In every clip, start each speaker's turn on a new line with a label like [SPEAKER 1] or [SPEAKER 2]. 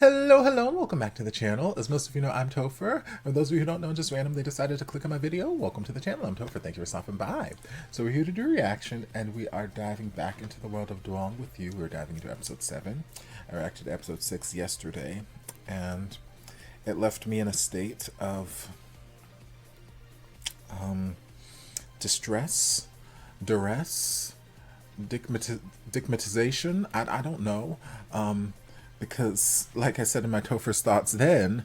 [SPEAKER 1] Hello, hello, and welcome back to the channel. As most of you know, I'm Topher. And those of you who don't know, just randomly decided to click on my video, welcome to the channel. I'm Topher. Thank you for stopping by. So we're here to do a reaction, and we are diving back into the world of Duang with you. We're diving into episode 7. I reacted to episode 6 yesterday, and it left me in a state of distress, duress, digmatization. I don't know. Because, like I said in my Topher's thoughts then,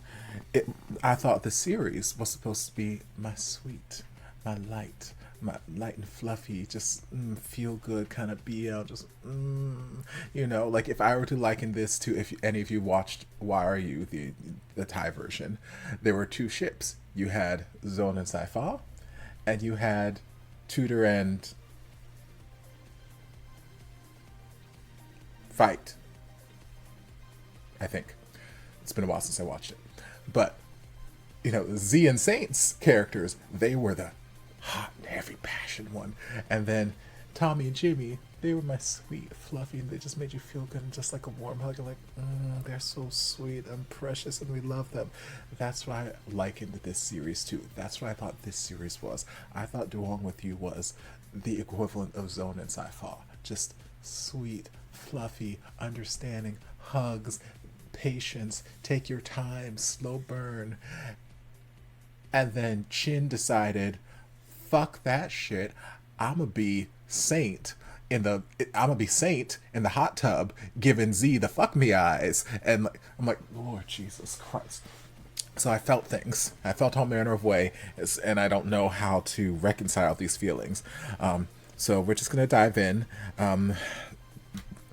[SPEAKER 1] I thought the series was supposed to be my sweet, my light and fluffy, just feel good kind of BL, just like if I were to liken this to, if any of you watched Why Are You, the Thai version, there were two ships. You had Zone and Saifa, and you had Tudor and Fight. I think. It's been a while since I watched it. But, Z and Saint's characters, they were the hot and heavy passion one. And then Tommy and Jimmy, they were my sweet, fluffy, and they just made you feel good and just like a warm hug. You're like, they're so sweet and precious and we love them. That's why I likened this series too. That's what I thought this series was. I thought Duang with You was the equivalent of Zone and Sci-Fi. Just sweet, fluffy, understanding, hugs, patience, take your time, slow burn. And then Chin decided, fuck that shit. I'ma be Saint in the hot tub giving Z the fuck me eyes. And I'm like, Lord Jesus Christ. So I felt things. I felt all manner of way, and I don't know how to reconcile these feelings. So we're just gonna dive in.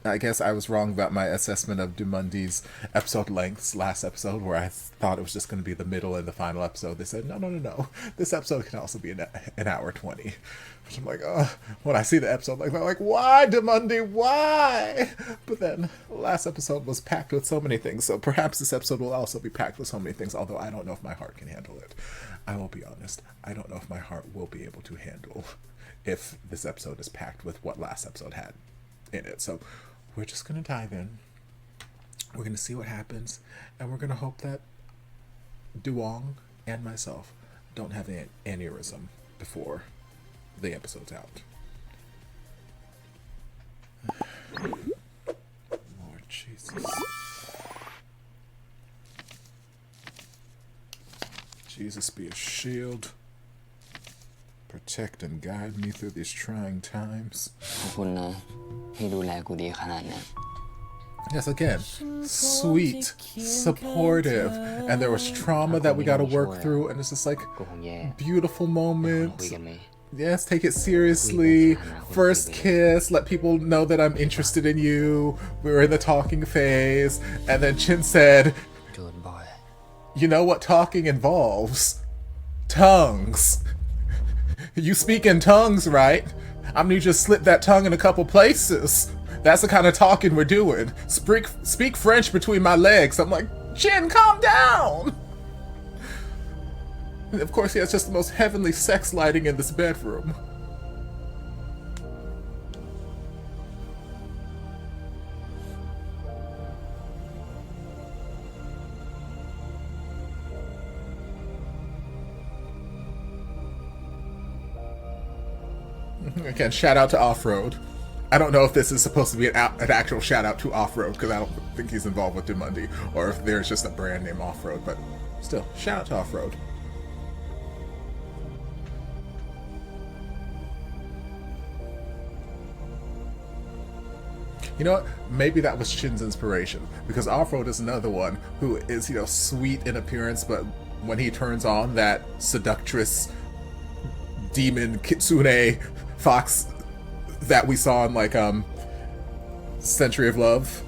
[SPEAKER 1] I guess I was wrong about my assessment of Dumundi's episode lengths last episode, where I thought it was just going to be the middle and the final episode. They said, no. This episode can also be an hour 20. Which I'm like, oh, when I see the episode like that, I'm like, why, Dumundi, why? But then last episode was packed with so many things, so perhaps this episode will also be packed with so many things, although I don't know if my heart can handle it. I will be honest, I don't know if my heart will be able to handle if this episode is packed with what last episode had in it. So we're just going to dive in. We're going to see what happens. And we're going to hope that Duong and myself don't have an aneurysm before the episode's out. Lord Jesus. Jesus be a shield. Protect and guide me through these trying times. Yes, again, sweet, supportive, and there was trauma that we got to work through, and it's just like beautiful moments. Yes, take it seriously. First kiss, let people know that I'm interested in you. We were in the talking phase, and then Chin said, "You know what talking involves? Tongues. You speak in tongues, right? I'm gonna just slip that tongue in a couple places. That's the kind of talking we're doing. Speak French between my legs." I'm like, Chin, calm down. And of course, he has just the most heavenly sex lighting in this bedroom. Again, shout out to Off-Road. I don't know if this is supposed to be an actual shout out to Off-Road, because I don't think he's involved with Dumundi, or if there's just a brand name Off-Road, but still, shout out to Off-Road. You know what? Maybe that was Shin's inspiration, because Off-Road is another one who is, sweet in appearance, but when he turns on that seductress demon kitsune fox that we saw in Century of Love.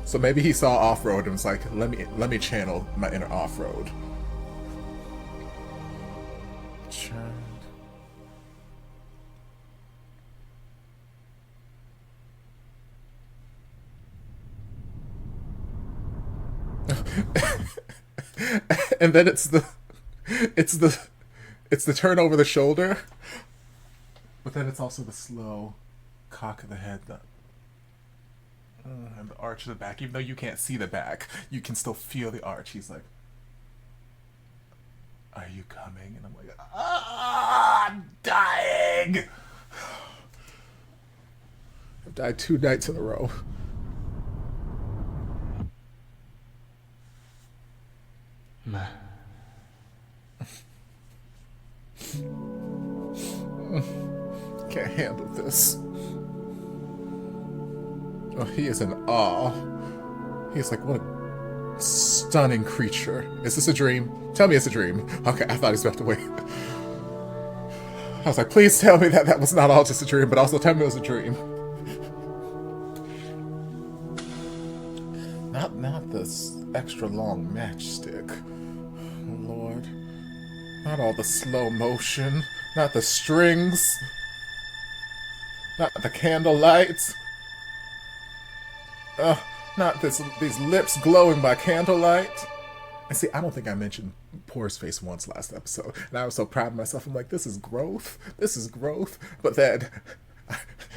[SPEAKER 1] So maybe he saw Off-Road and was like, let me channel my inner Off-Road. And then it's the turn over the shoulder, but then it's also the slow cock of the head. and the arch in the back. Even though you can't see the back, you can still feel the arch. He's like, "Are you coming?" And I'm like, I'm dying. I've died 2 nights in a row.
[SPEAKER 2] Ma.
[SPEAKER 1] Can't handle this. Oh, he is in awe. He's like, what a stunning creature. Is this a dream? Tell me it's a dream. Okay, I thought he was about to wait. I was like, please tell me that was not all just a dream, but also tell me it was a dream. Not this extra long matchstick. Oh, Lord. Not all the slow motion. Not the strings. Not the candle lights. Not these lips glowing by candlelight. And see, I don't think I mentioned Poor's face once last episode. And I was so proud of myself. I'm like, this is growth. This is growth. But then,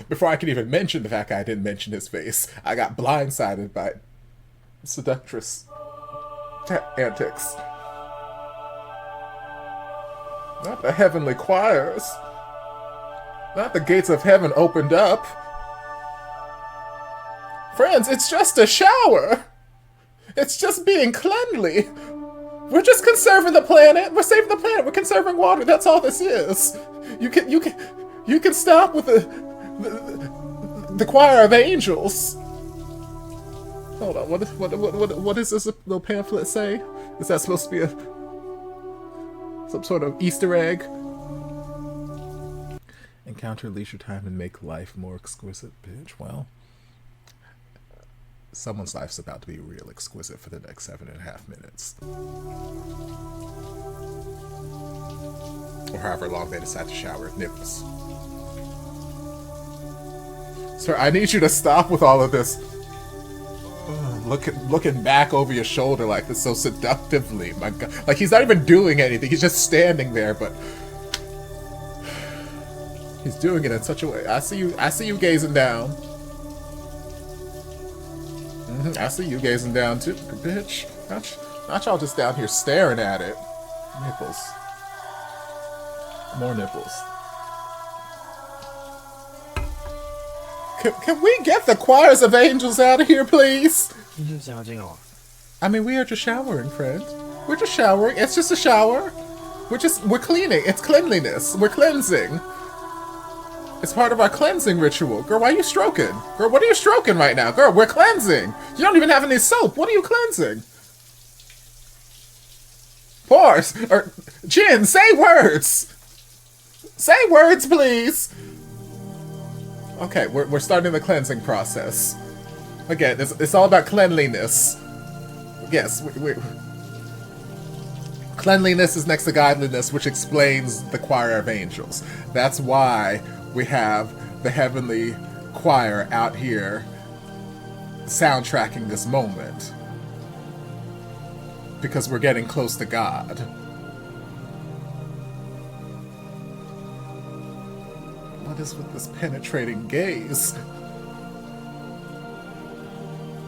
[SPEAKER 1] before I could even mention the fact I didn't mention his face, I got blindsided by seductress antics. Not the heavenly choirs. Not the gates of heaven opened up. Friends, it's just a shower. It's just being cleanly. We're just conserving the planet. We're saving the planet. We're conserving water. That's all this is. You can stop with the choir of angels. Hold on. What does this little pamphlet say? Is that supposed to be some sort of Easter egg? Encounter leisure time and make life more exquisite, bitch. Well, someone's life's about to be real exquisite for the next 7.5 minutes. Or however long they decide to shower nipples. Sir, I need you to stop with all of this. Looking back over your shoulder like this so seductively. My God. Like he's not even doing anything. He's just standing there, but he's doing it in such a way. I see you gazing down. I see you gazing down too, bitch. Not y'all just down here staring at it. Nipples. More nipples. Can we get the choirs of angels out of here, please? I mean, we are just showering, friend. We're just showering. It's just a shower. We're cleaning. It's cleanliness. We're cleansing. It's part of our cleansing ritual. Girl, why are you stroking? Girl, what are you stroking right now? Girl, we're cleansing. You don't even have any soap. What are you cleansing? Pause. Or, Jin, say words. Say words, please. Okay, we're starting the cleansing process. Again, it's all about cleanliness. Yes, cleanliness is next to godliness, which explains the choir of angels. That's why we have the heavenly choir out here soundtracking this moment. Because we're getting close to God. What is with this penetrating gaze?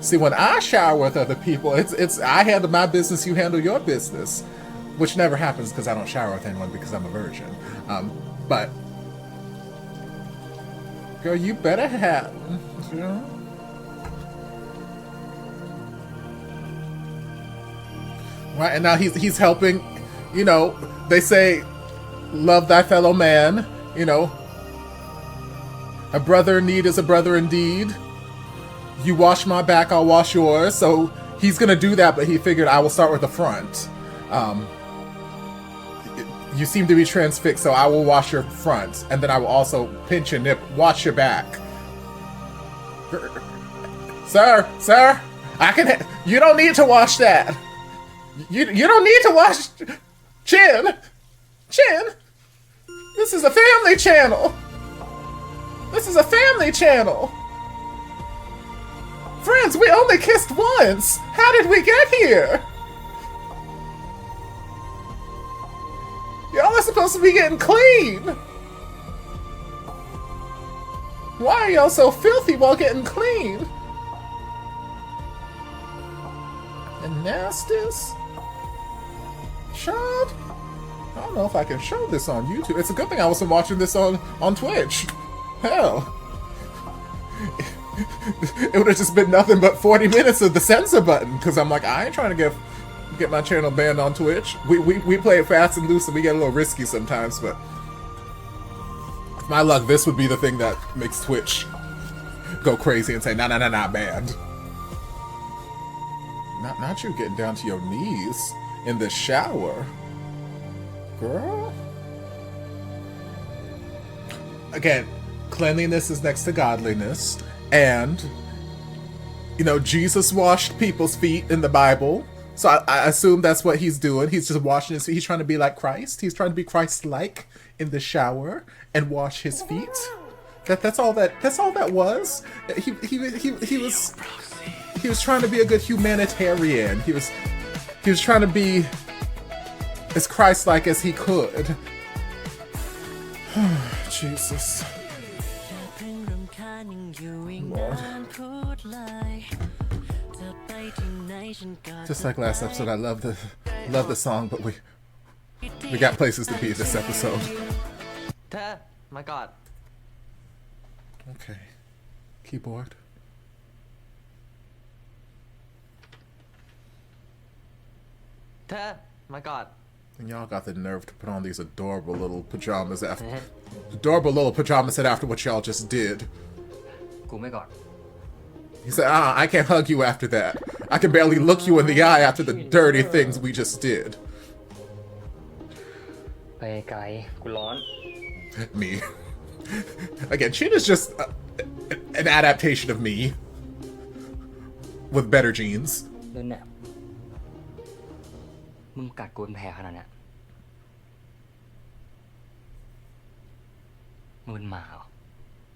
[SPEAKER 1] See, when I shower with other people, it's I handle my business, you handle your business. Which never happens because I don't shower with anyone because I'm a virgin. But girl, you better have, you know? Right, and now he's helping, you know, they say, love thy fellow man, you know. A brother in need is a brother indeed. You wash my back, I'll wash yours. So he's gonna do that, but he figured I will start with the front. You seem to be transfixed, so I will wash your front, and then I will also pinch your nip, wash your back. Sir, I can. You don't need to wash that. You don't need to wash. Chin. This is a family channel. This is a family channel. Friends, we only kissed once. How did we get here? Y'all are supposed to be getting clean. Why are y'all so filthy while getting clean? and nasties. Child, I don't know if I can show this on YouTube. It's a good thing I wasn't watching this on Twitch. Hell. It would have just been nothing but 40 minutes of the censor button, because I'm like, I ain't trying to get my channel banned on Twitch. We play it fast and loose and we get a little risky sometimes, but with my luck, this would be the thing that makes Twitch go crazy and say, nah, banned. Not you getting down to your knees in the shower. Girl. Again, cleanliness is next to godliness. And, you know, Jesus washed people's feet in the Bible. So I assume that's what he's doing. He's just washing his feet. He's trying to be like Christ. He's trying to be Christ-like in the shower and wash his feet. That's all that was. He was trying to be a good humanitarian. He was trying to be as Christ-like as he could. Jesus. Lord. Just like last episode, I love the song, but we got places to be this episode.
[SPEAKER 2] My God.
[SPEAKER 1] Okay. Keyboard.
[SPEAKER 2] My God.
[SPEAKER 1] And y'all got the nerve to put on these adorable little pajamas after what y'all just did. He said, I can't hug you after that. I can barely look you in the eye after the dirty things we just did. Me. Again, Chin is just an adaptation of me. With better genes.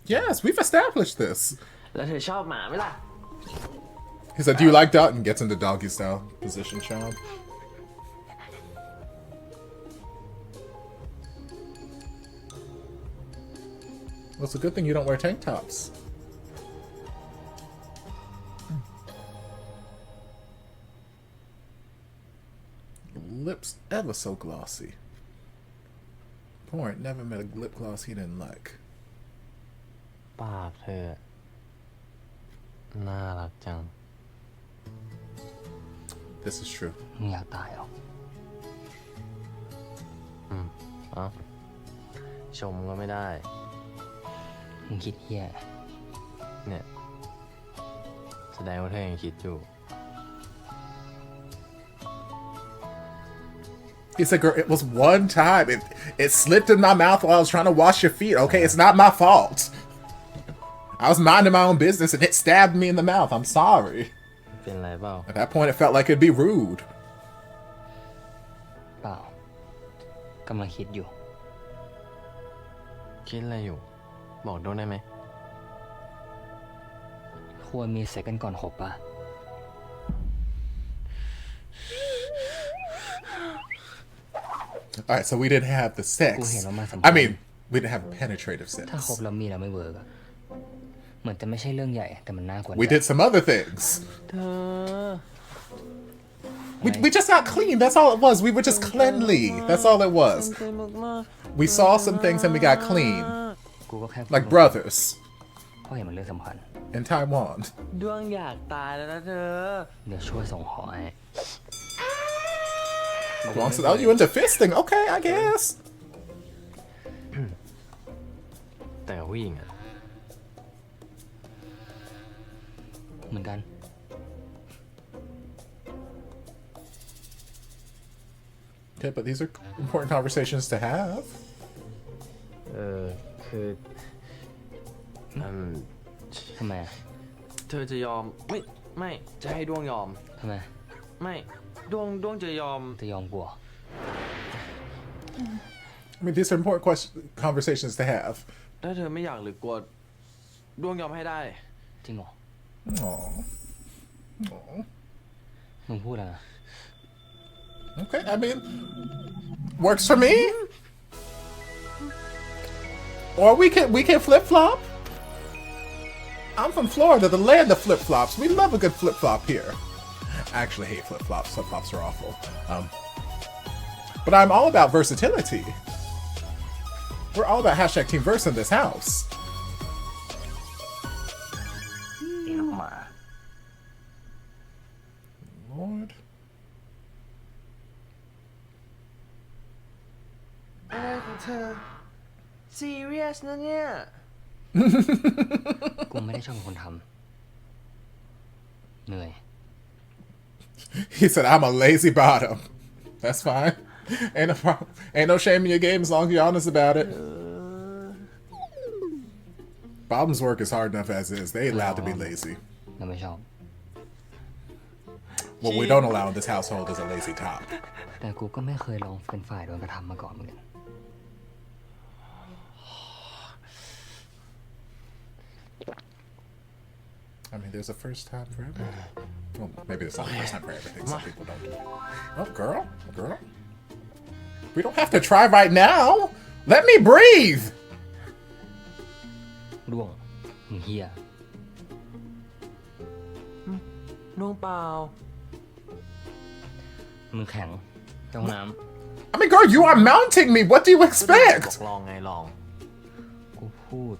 [SPEAKER 1] Yes, we've established this. He said, do you like dog? And gets into doggy style position, child. Well, it's a good thing you don't wear tank tops. Lips ever so glossy. Porn never met a lip gloss he didn't like.
[SPEAKER 2] ปากเธอน่ารักจัง
[SPEAKER 1] This is true.
[SPEAKER 2] มึงอยากตายเหรอชมก็ไม่ได้มึงคิดเหี้ยเนี่ยแสดงว่าเธอยังคิดอยู่
[SPEAKER 1] He said, girl, it was one time. It slipped in my mouth while I was trying to wash your feet, okay? It's not my fault. I was minding my own business and it stabbed me in the mouth. I'm sorry. At that point, it felt like it'd be rude.
[SPEAKER 2] เปล่ากำลังคิดอยู่คิดอะไรอยู่บอกโดนได้ไหมควรมีเซ็กกันก่อนหกป่ะ
[SPEAKER 1] Alright, so we didn't have the sex. I mean, we didn't have penetrative sex.
[SPEAKER 2] ถ้าคบแล้วมีแล้วไม่เวิร์กเหมือนจะไม่ใช่เรื่องใหญ่แต่มันน่ากลัว
[SPEAKER 1] We did some other things. We just got clean. That's all it was. We were just cleanly. That's all it was. We saw some things and we got clean. Like brothers.
[SPEAKER 2] เพราะเห็นมันเรื่องสำคัญ
[SPEAKER 1] In Taiwan.
[SPEAKER 2] ดวงอยากตายแล้วนะเธอเดี๋ยวช่วยส่งหอให้
[SPEAKER 1] Duang said, oh, you into fisting? Okay, I guess.
[SPEAKER 2] แต่ผู้หญิงอะเหมือนกัน
[SPEAKER 1] Okay, but these are important conversations to have.
[SPEAKER 2] คือทำไมเธอจะยอมไม่จะให้ดวงยอมทำไมไม่ดวงจะยอมกลัว
[SPEAKER 1] I mean, these are important conversations to have.
[SPEAKER 2] ถ้าเธอไม่อยากหรือกลัวดวงยอมให้ได้จริงเหรอ
[SPEAKER 1] Aww.
[SPEAKER 2] มึงพูดอะไรนะ
[SPEAKER 1] Okay, I mean, works for me. Or we can flip flop. I'm from Florida, the land of flip flops. We love a good flip flop here. I actually hate flip-flops. Flip-flops are awful. But I'm all about versatility. We're all about hashtag Team Verse in this house. Lord.
[SPEAKER 2] อะไรของเธอ serious นะเนี่ย
[SPEAKER 3] กูไม่ได้ชอบเป็นคนทำเหนื่อย
[SPEAKER 1] He said, I'm a lazy bottom. That's fine. Ain't no problem. Ain't no shame in your game as long as you're honest about it. Bottom's work is hard enough as is. They ain't allowed to be lazy.
[SPEAKER 3] เราไม่ชอบ
[SPEAKER 1] What we don't allow in this household is a lazy top.
[SPEAKER 3] แต่กูก็ไม่เคยลองเป็นฝ่ายโดนกระทำมาก่อนเหมือนกัน
[SPEAKER 1] I mean, there's a first time for everything. Well, maybe there's not a first time for everything. Some people don't do it. Oh, girl. Girl. We don't have to try right now. Let me breathe.
[SPEAKER 3] ร่วงมึงเฮีย
[SPEAKER 2] น้องเปล่า
[SPEAKER 3] มึงแข็งเข้าห้องน้
[SPEAKER 1] I mean, girl, you are mounting me. What do you
[SPEAKER 2] บอก
[SPEAKER 1] expect?
[SPEAKER 2] ลองไงลอง
[SPEAKER 3] ำกูพูด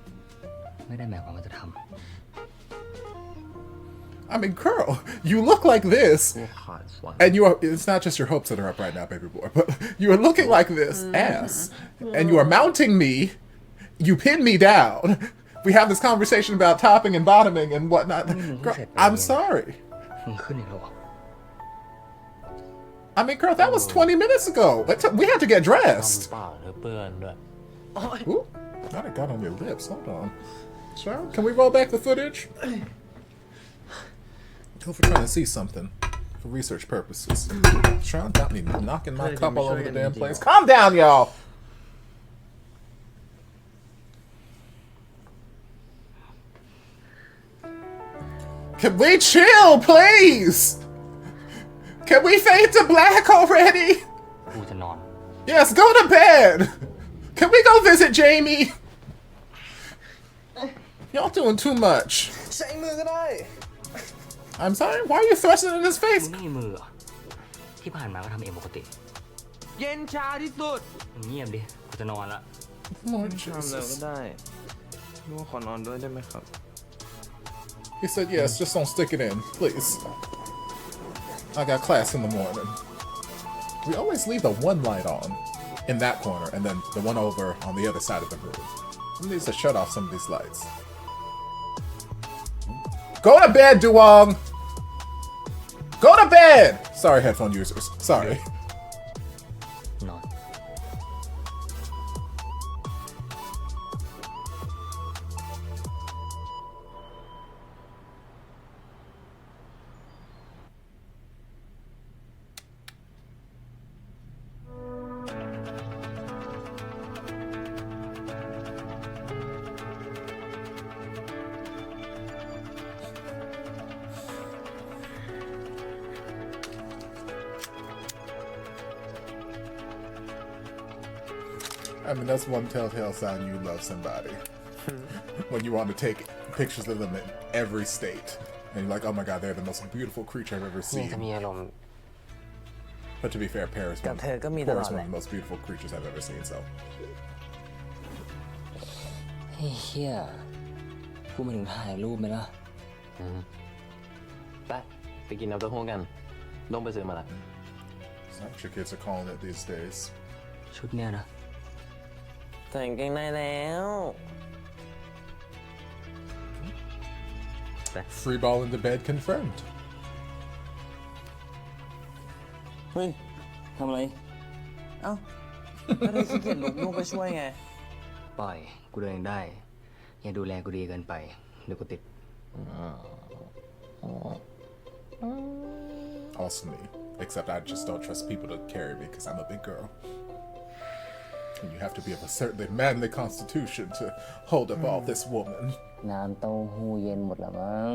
[SPEAKER 3] ไม่ได้หมายความว่าจะทำ
[SPEAKER 1] I mean, girl, you look like this.
[SPEAKER 2] กูขาดสวรรค์
[SPEAKER 1] And you are, it's not just your hopes that are up right now, baby boy, but you are looking like this ass. And you are mounting me. You pin me down. We have this conversation about topping and bottoming and whatnot. Girl, I'm sorry.
[SPEAKER 3] มึงขึ้นอีกแล้ว
[SPEAKER 1] I mean, girl, that was 20 minutes ago. We had to get dressed.
[SPEAKER 2] เปล่าเธอเปื้อนด้วย
[SPEAKER 1] Ooh, thought it got on your lips. Hold on. Sean, can we roll back the footage? Topher trying to see something for research purposes. Sean got me knocking my cup all over the damn place. Calm down, y'all. Can we chill, please? Can we fade to black already?
[SPEAKER 3] กูจะนอน
[SPEAKER 1] Yes, go to bed. Can we go visit Jamie? Y'all doing too much.
[SPEAKER 2] ใช้มือก็ได้
[SPEAKER 1] I'm sorry, why are you thrusting in his
[SPEAKER 3] มึ
[SPEAKER 1] face?
[SPEAKER 3] งไม่มีมือเหรอที่ผ่านมาก็ทำเองปกติ
[SPEAKER 2] เย็นชาที่สุด
[SPEAKER 3] มึงเงียบดิ กูจะนอนละ
[SPEAKER 1] Lord
[SPEAKER 2] ทำแล้วก็
[SPEAKER 1] Jesus.
[SPEAKER 2] ได้ลูกขอนอนด้วยได้ไหมครับ
[SPEAKER 1] He said, yes, just don't stick it in, please. I got class in the morning. We always leave the one light on in that corner and then the one over on the other side of the room. We need to shut off some of these lights. Go to bed, Duang! Go to bed! Sorry, headphone users. Sorry.
[SPEAKER 3] นอน
[SPEAKER 1] I mean, that's one telltale sign you love somebody. When you want to take pictures of them in every state. And you're like, oh my god, they're the most beautiful creature I've ever
[SPEAKER 3] นี่จะ
[SPEAKER 1] seen.
[SPEAKER 3] มีอารมณ์
[SPEAKER 1] But to be fair, Paris
[SPEAKER 2] กับ
[SPEAKER 1] one,
[SPEAKER 2] เธอก็มีต
[SPEAKER 1] Paris
[SPEAKER 2] ลอด
[SPEAKER 1] is
[SPEAKER 2] แห
[SPEAKER 1] one
[SPEAKER 2] ละ
[SPEAKER 1] of the most beautiful creatures I've ever seen, so.
[SPEAKER 3] เฮ้ยเฮียกูมาถึงถ่ายรูปไหมล่ะ
[SPEAKER 2] ไปกินน้ำเต้าหู้กันลงไปซื้อมาละ
[SPEAKER 1] That's not what your kids are calling it these days.
[SPEAKER 3] ชุดเนี้ยนะ
[SPEAKER 2] ใส่กางเกงในแล้ว
[SPEAKER 1] Free ball into bed confirmed.
[SPEAKER 2] เฮ้ย
[SPEAKER 3] ทำอะไร
[SPEAKER 2] เอ้าก็ได้ขี้เกียจลุกลงไปช่วยไง
[SPEAKER 3] ปล่อย กูเดินเองได้ อย่าดูแลกูดีเกินไป เดี๋ยวกูติด
[SPEAKER 1] Also me. Except I just don't trust people to carry me because I'm a big girl. And you have to be of a certainly manly constitution to hold up all this woman.
[SPEAKER 3] น้ำเต้าหู้เย็นหมดแล้วมั้ง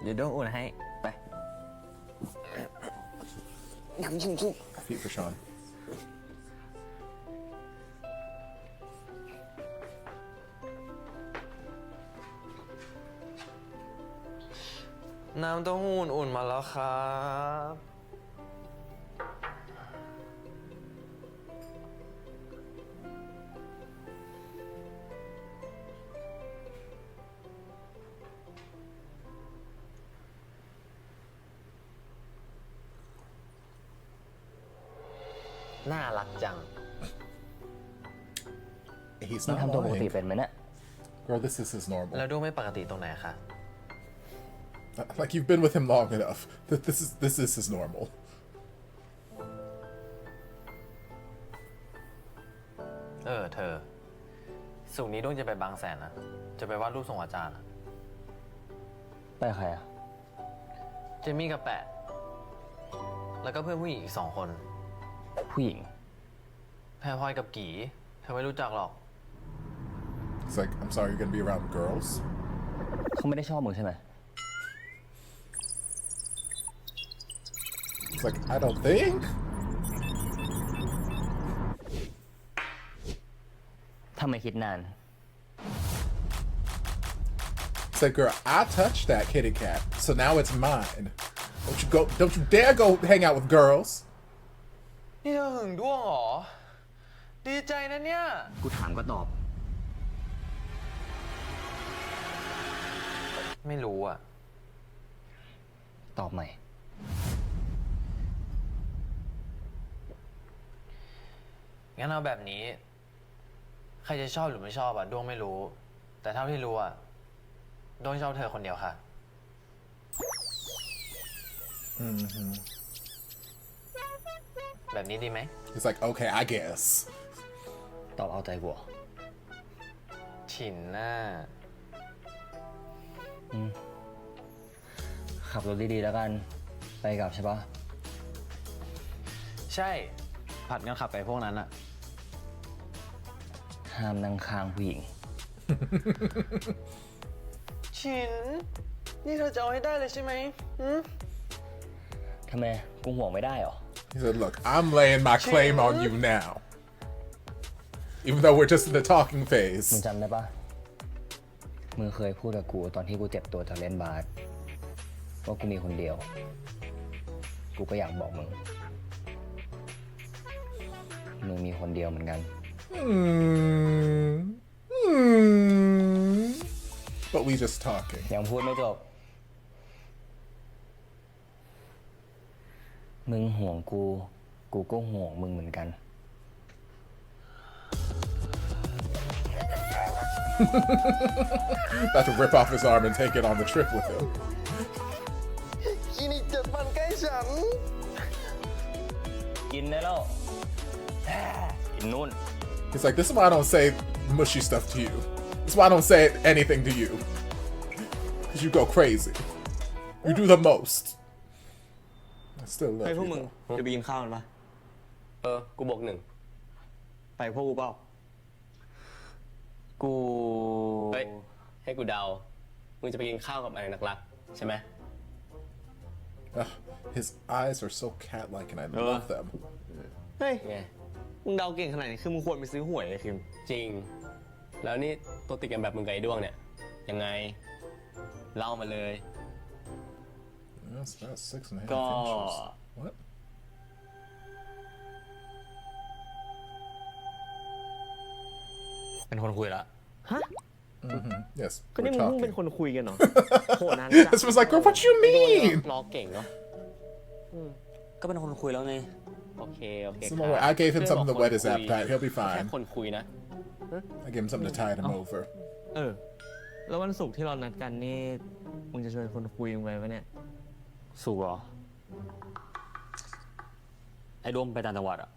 [SPEAKER 2] เดี๋ยวโดนอุ่นให้ ไป
[SPEAKER 1] Feet for Sean.
[SPEAKER 2] น้ำเต้าหู้อุ่นๆมาแล้วครับ น่ารักจัง
[SPEAKER 1] He's
[SPEAKER 3] มึง
[SPEAKER 1] not
[SPEAKER 3] ทำตัวปกติ
[SPEAKER 1] lying.
[SPEAKER 3] เป็นไหมเนี่ย
[SPEAKER 1] Girl, this is his normal.
[SPEAKER 2] แล้วด้วงไม่ปกติตรงไหนคะ
[SPEAKER 1] Like you've been with him long enough. This is his normal.
[SPEAKER 2] เธอสุกร์นี้ด้วงจะไปบางแสนนะ จะไปวาดรูปส่งอาจารย์อะ
[SPEAKER 3] ไปใครอ่ะ
[SPEAKER 2] เจมี่กับแปะ แล้วก็เพื่อนผู้หญิงอีก2 คน
[SPEAKER 3] ผู้หญิง
[SPEAKER 2] แพรพลอยกับกีเธอไม่รู้จักหรอก
[SPEAKER 1] It's like, I'm sorry, you're gonna be around girls?
[SPEAKER 3] เขาไม่ได้ชอบมึงใช่ไหม
[SPEAKER 1] It's like, I don't think.
[SPEAKER 3] ทำไมคิดนาน
[SPEAKER 1] It's like, girl, I touched that kitty cat, so now it's mine. Don't you dare go hang out with girls.
[SPEAKER 2] นี่เธอหึงด้วงเหรอ ดีใจนะเนี่ย
[SPEAKER 3] กูถามก็ตอบ
[SPEAKER 2] ไม่รู้อ่ะ
[SPEAKER 3] ตอบใหม่
[SPEAKER 2] งั้นเอาแบบนี้ ใครจะชอบหรือไม่ชอบอ่ะด้วงไม่รู้ แต่เท่าที่รู้อ่ะด้วงชอบเธอคนเดียวค่ะ แบบนี้ดีไหม
[SPEAKER 1] He's like, okay, I guess.
[SPEAKER 3] ตอบเอาใจกูเหรอ
[SPEAKER 2] ฉินน่า
[SPEAKER 3] ขับรถดีๆแล้วกัน ไปกลับใช่ปะ
[SPEAKER 2] ใช่ ผัดกันขับไปพวกนั้นอ่ะ
[SPEAKER 3] ห้ามนั่งข้างผู้หญิง
[SPEAKER 2] ฉิน นี่เธอจะเอาให้ได้เลยใช่ไหม
[SPEAKER 3] ทำไม กูห่วงไม่ได้เหรอ
[SPEAKER 1] He said, look, I'm laying my claim on you now. Even though we're just in the talking
[SPEAKER 3] มึง
[SPEAKER 1] phase.
[SPEAKER 3] จำได้ปะมึงเคยพูดกับกูตอนที่กูเจ็บตัวจากเล่นบาสว่ากูมีคนเดียว กูก็อยากบอกมึง มึงมีคนเดียวเหมือนกัน
[SPEAKER 1] But we just talking.
[SPEAKER 3] ยังพูดไม่จบ มึงห่วงกู กูก็ห่วงมึงเหมือนกัน
[SPEAKER 1] About to rip off his arm and take it on the trip with him.
[SPEAKER 2] คลินิก7 วันใกล้ฉัน
[SPEAKER 3] กินได้แล้วกินนู่น
[SPEAKER 1] He's like, this is why I don't say mushy stuff to you. This is why I don't say anything to you. Because you go crazy. You do the most. I still love
[SPEAKER 4] ให้พวก
[SPEAKER 1] you.
[SPEAKER 4] มึง
[SPEAKER 1] though.
[SPEAKER 4] จะไปกินข้าวกันปะ
[SPEAKER 2] กูบอก1
[SPEAKER 4] ไปพวกกูเปล่า
[SPEAKER 3] กู
[SPEAKER 4] เฮ้ย ให้กูเดา มึงจะไปกินข้าวกับอะไรนักรักใช่ไหม
[SPEAKER 1] Ugh, his eyes are so cat-like and I love them.
[SPEAKER 4] เฮ้ย
[SPEAKER 3] ไง
[SPEAKER 4] มึงเดาเก่งขนาดนี้คือมึงควรไปซื้อหวยเลยคิม จริง แล้วนี่ตัวติดกันแบบมึงกับไอ้ด้วงเนี่ย ยังไง เล่ามาเลย
[SPEAKER 1] That's about 6.5
[SPEAKER 4] ก็
[SPEAKER 1] inches. What?
[SPEAKER 4] เป็นคนคุยละ ฮะ
[SPEAKER 1] Yes,
[SPEAKER 4] ก็
[SPEAKER 1] we're
[SPEAKER 4] นี่มึงเพิ่งเป็น
[SPEAKER 1] talking.
[SPEAKER 4] คนคุยกันเหรอ โหนาน
[SPEAKER 1] This was like, girl, what you mean?
[SPEAKER 4] ล้อเก่งเนาะ
[SPEAKER 3] ก็เป็นคนคุยแล้วไง
[SPEAKER 4] โอเค โอเค
[SPEAKER 1] Some more- I gave him something to whet his appetite. He'll be
[SPEAKER 4] แค่
[SPEAKER 1] fine.
[SPEAKER 4] คนคุยนะ
[SPEAKER 1] I gave him something to tide him over.
[SPEAKER 5] แล้ววันศุกร์ที่เรานัดกันนี่ มึงจะชวนคนคุยมึงไปปะเนี่ย
[SPEAKER 3] สุกเหรอ ไอ้ดวงไปต่างจังหวัดอ่ะ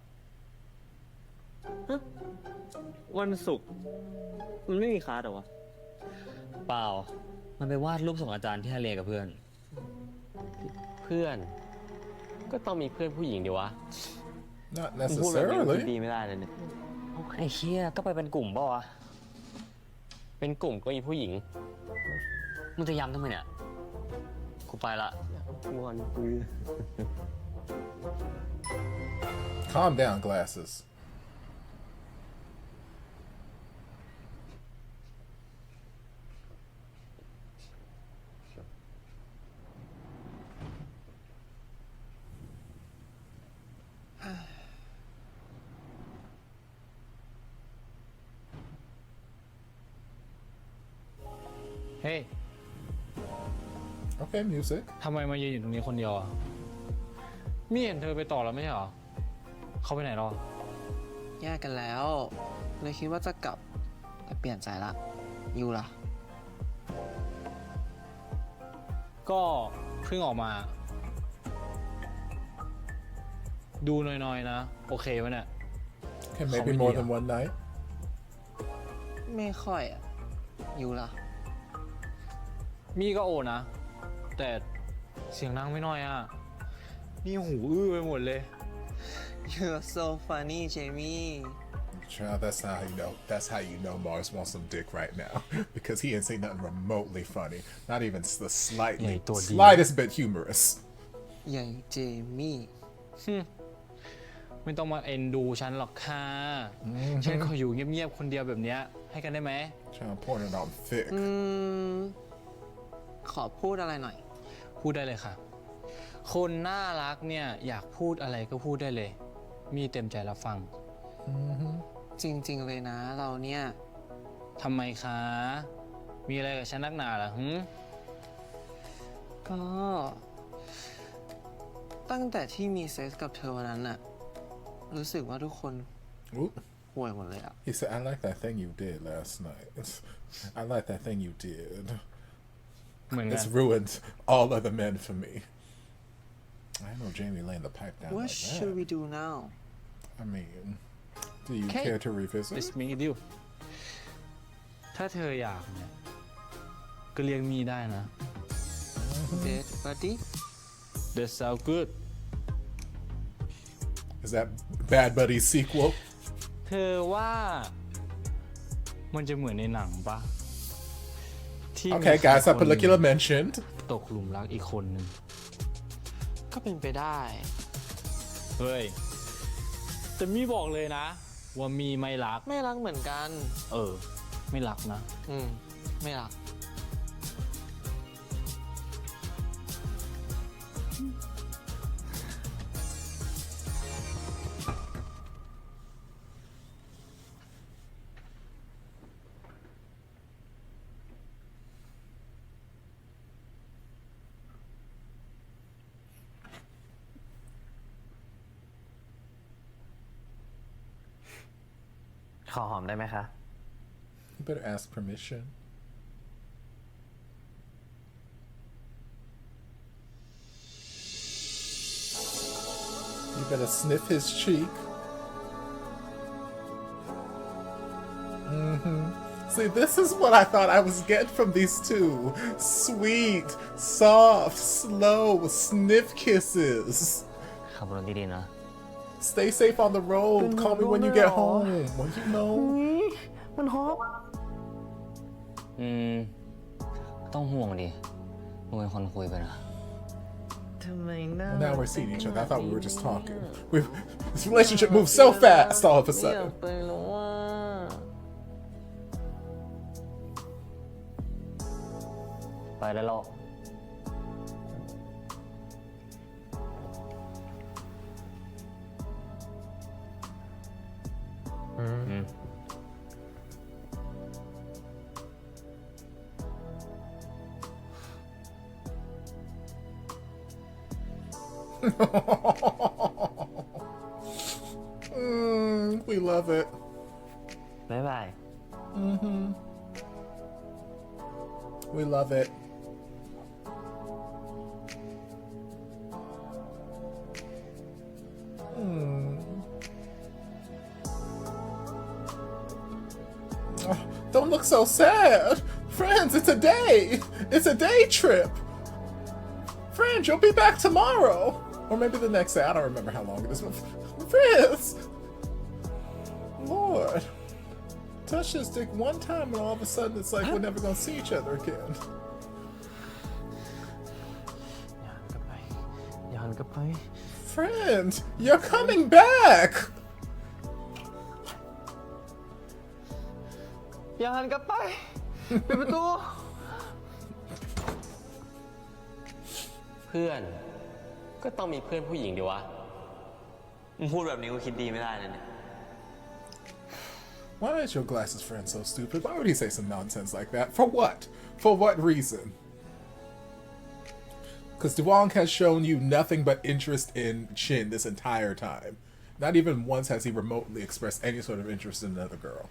[SPEAKER 5] วันศุกร์มันไม่มีคลาสเหรอวะ
[SPEAKER 3] เปล่า มันไปวาดรูปส่งอาจารย์ที่ทะเลกับเพื่อน
[SPEAKER 4] เพื่อน ก็ต้องมีเพื่อนผู้หญิงดิวะ
[SPEAKER 1] Not
[SPEAKER 4] มึงพูดแบบนี้มึงคิด
[SPEAKER 1] necessarily.
[SPEAKER 4] ดีไม่ได้เลยเนี่ย
[SPEAKER 3] ไอ้เชี่ยก็ไปเป็นกลุ่มเปล่าวะ
[SPEAKER 4] เป็นกลุ่มก็มีผู้หญิง
[SPEAKER 3] มึงจะย้ำทำไมเนี่ย กูไปละ
[SPEAKER 4] งอนคุย
[SPEAKER 1] Calm down, glasses.
[SPEAKER 6] เฮ้ย
[SPEAKER 1] Okay, music.
[SPEAKER 6] ทำไมมายืนอยู่ตรงนี้คนเดียวอ่ะมีเห็นเธอไปต่อแล้วไม่ใช่เหรอเขาไปไหนหรอ
[SPEAKER 7] แยกกันแล้วเลยคิดว่าจะกลับแต่เปลี่ยนใจละอยู่ล่ะ
[SPEAKER 6] ก็เพิ่งออกมา ดูหน่อยๆนะ โอเคไหมเนี่ย
[SPEAKER 1] Okay, maybe more than one night.
[SPEAKER 7] ไม่ค่อยอะอยู่ล่ะ
[SPEAKER 6] มีก็โอนะ แต่เสียงดังไม่น้อยอ่ะ นี่หูอื้อไปหมดเลย
[SPEAKER 7] You're so funny Jamie
[SPEAKER 1] Child, that's not how you know. That's how you know Mars wants some dick right now. Because he ain't say nothing remotely funny. Not even the slightest bit humorous.
[SPEAKER 7] ใหญ่เจมี่
[SPEAKER 6] ไม่ต้องมาเอ็นดูฉันหรอกค่ะ ฉันขออยู่เงียบๆคนเดียวแบบเนี้ยให้กันได้ไหม
[SPEAKER 1] Child, pouring it on thick.
[SPEAKER 7] ขอพูดอะไรหน่อย
[SPEAKER 6] พูดได้เลยค่ะ คนน่ารักเนี่ยอยากพูดอะไรก็พูดได้เลย มีเต็มใจรับฟัง
[SPEAKER 7] จริงๆเลยนะเราเนี่ย
[SPEAKER 6] ทำไมคะ มีอะไรกับฉันนักหนาล่ะหึ
[SPEAKER 7] ก็ตั้งแต่ที่มีเซ็กส์กับเธอวันนั้นน่ะรู้สึกว่าทุกคน
[SPEAKER 1] Ooh.
[SPEAKER 7] ห่วยหมดเลยอะ
[SPEAKER 1] He said, I like that thing you did last night. I like that thing you did.
[SPEAKER 6] เหมือนกัน
[SPEAKER 1] It's ruined all other men for me. I know Jamie laying the pipe down
[SPEAKER 7] What
[SPEAKER 1] like
[SPEAKER 7] should we
[SPEAKER 1] that.
[SPEAKER 7] do now
[SPEAKER 1] I mean, do you
[SPEAKER 7] Okay.
[SPEAKER 1] care to revisit?
[SPEAKER 6] Let's make a deal ถ้าเธออยากเนี่ย ก็เรียกมีได้นะ
[SPEAKER 7] Date buddy
[SPEAKER 6] That sound good
[SPEAKER 1] Is that Bad Buddies sequel?
[SPEAKER 6] เธอว่ามันจะเหมือนในหนังปะที่มี
[SPEAKER 1] Okay, guys,
[SPEAKER 6] ใคร
[SPEAKER 1] I
[SPEAKER 6] คนหนึ่ง
[SPEAKER 1] particular mentioned.
[SPEAKER 6] ตกหลุมรักอีกคนหนึ่ง
[SPEAKER 7] ก็เป็นไปได้
[SPEAKER 6] เฮ้ย แต่มีบอกเลยนะ ว่ามีไม่รัก
[SPEAKER 7] ไม่รักเหมือนกัน
[SPEAKER 6] ไม่รักนะ
[SPEAKER 7] ไม่รัก
[SPEAKER 2] ขอหอมได้ไหมคะ
[SPEAKER 1] You better ask permission. You better sniff his cheek. See, this is what I thought I was getting from these two. Sweet, soft, slow sniff kisses.
[SPEAKER 3] ขับรถดีๆนะ
[SPEAKER 1] Stay safe on the road. Call me when you get home. Well, you know.
[SPEAKER 7] มันฮอป
[SPEAKER 3] ต้องห่วงดิมึงเป็นคนคุยไปนะ
[SPEAKER 7] ทำไมน่า
[SPEAKER 1] Well, now we're seeing each other. I thought we were just talking. This relationship moves so fast all of a
[SPEAKER 7] ไม่อยาก
[SPEAKER 1] sudden.
[SPEAKER 7] ไปแล้วว่า
[SPEAKER 3] ไปได้แล้ว
[SPEAKER 1] We love it.
[SPEAKER 2] บ๊ายบาย
[SPEAKER 1] We love it. Oh, don't look so sad. Friends, it's a day. It's a day trip. Friends, you'll be back tomorrow. Or maybe the next day. I don't remember how long it is. Friends. Lord. Touch his dick one time and all of a sudden it's like we're never gonna see each other again.
[SPEAKER 2] อย่าหันกลับไป
[SPEAKER 1] Friend, you're coming back.
[SPEAKER 2] อย่าหันกลับไปปิดประตู
[SPEAKER 4] เพื่อน ก็ต้องมีเพื่อนผู้หญิงดิวะ
[SPEAKER 2] มึงพูดแบบนี้กูคิดดีไม่ได้นะเนี่ย
[SPEAKER 1] Why is your glasses friend so stupid? Why would he say some nonsense like that? For what? For what reason? Because Duang has shown you nothing but interest in Chin this entire time. Not even once has he remotely expressed any sort of interest in another girl.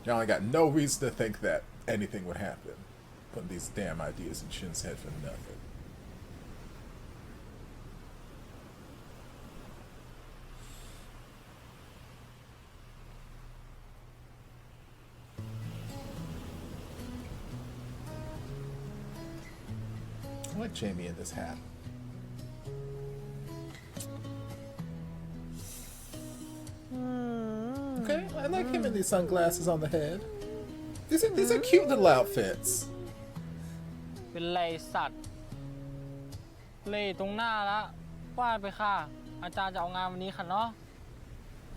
[SPEAKER 1] Y'all ain't got no reason to think that anything would happen. Putting these damn ideas in Chin's head for nothing. I like Jamie in this hat. Okay, I like him in these sunglasses on the head. These are cute little outfits.
[SPEAKER 6] เป็นไรสัตว์เล่ตรงหน้าละวาดไปค่ะ อาจารย์จะเอางานวันนี้ค่ะเนาะ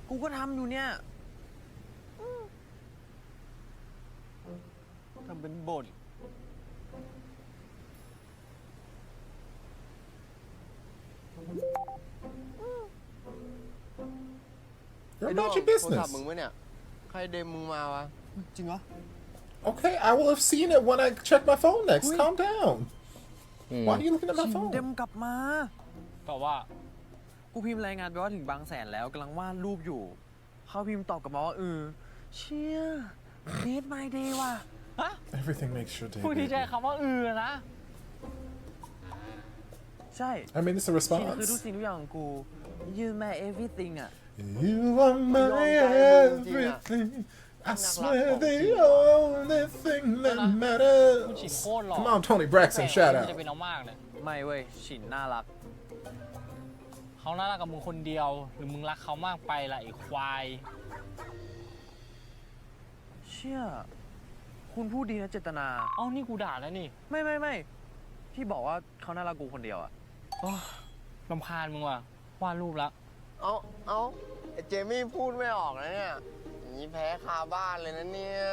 [SPEAKER 7] กูก็ทำอยู่เนี่ยทำเป็นบ่น
[SPEAKER 1] You're about your
[SPEAKER 8] โทรศัพ
[SPEAKER 1] business.
[SPEAKER 8] ท์มึงไหมเนี่ย ใครเดมมึงมาวะ
[SPEAKER 7] จริงเหรอ
[SPEAKER 1] Okay, I will have seen it when I check my phone next. Calm down. Why are you looking at my
[SPEAKER 7] ชิน
[SPEAKER 1] phone?
[SPEAKER 7] เดมกลับมา
[SPEAKER 6] แต่ว่า
[SPEAKER 7] กูพิมพ์รายงานไปว่าถึงบางแสนแล้วกำลังวาดรูปอยู่ เขาพิมพ์ตอบกลับมาว่าเชี่ย made my day ว่ะ
[SPEAKER 1] Everything makes your day.
[SPEAKER 6] พูดที่
[SPEAKER 1] baby.
[SPEAKER 6] ใช้คำว่านะ
[SPEAKER 7] ใช่
[SPEAKER 1] I mean, it's a
[SPEAKER 7] ชินคือทุก
[SPEAKER 1] response.
[SPEAKER 7] สิ่งทุกอย่างของกู you my everything อ่ะ
[SPEAKER 1] You are my everything. I swear the only thing that
[SPEAKER 6] คุณ
[SPEAKER 1] matters.
[SPEAKER 6] ฉินโคตรหล่อ
[SPEAKER 1] Come on, Tony Braxton,
[SPEAKER 6] แต่
[SPEAKER 1] shout
[SPEAKER 6] มันจะ
[SPEAKER 1] out.
[SPEAKER 6] เป็นเอามากเลย
[SPEAKER 7] ไม่เว้ย ชินน่ารัก
[SPEAKER 6] เขาน่ารักกับมึงคนเดียว หรือมึงรักเขามากไปล่ะไอ้ควาย
[SPEAKER 7] เชี่ย คุณพูดดีนะเจตนา
[SPEAKER 6] เอ้านี่กูด่าแล้วนี่
[SPEAKER 7] ไม่พี่บอกว่าเขาน่ารักกูคนเดียวอ่ะ
[SPEAKER 6] รำคาญมึงว่ะวาดรูปละ
[SPEAKER 8] เอาไอ้เจมี่พูดไม่ออกนะเนี่ยอย่างนี้แพ้คาบ้านเลยนะเนี่ย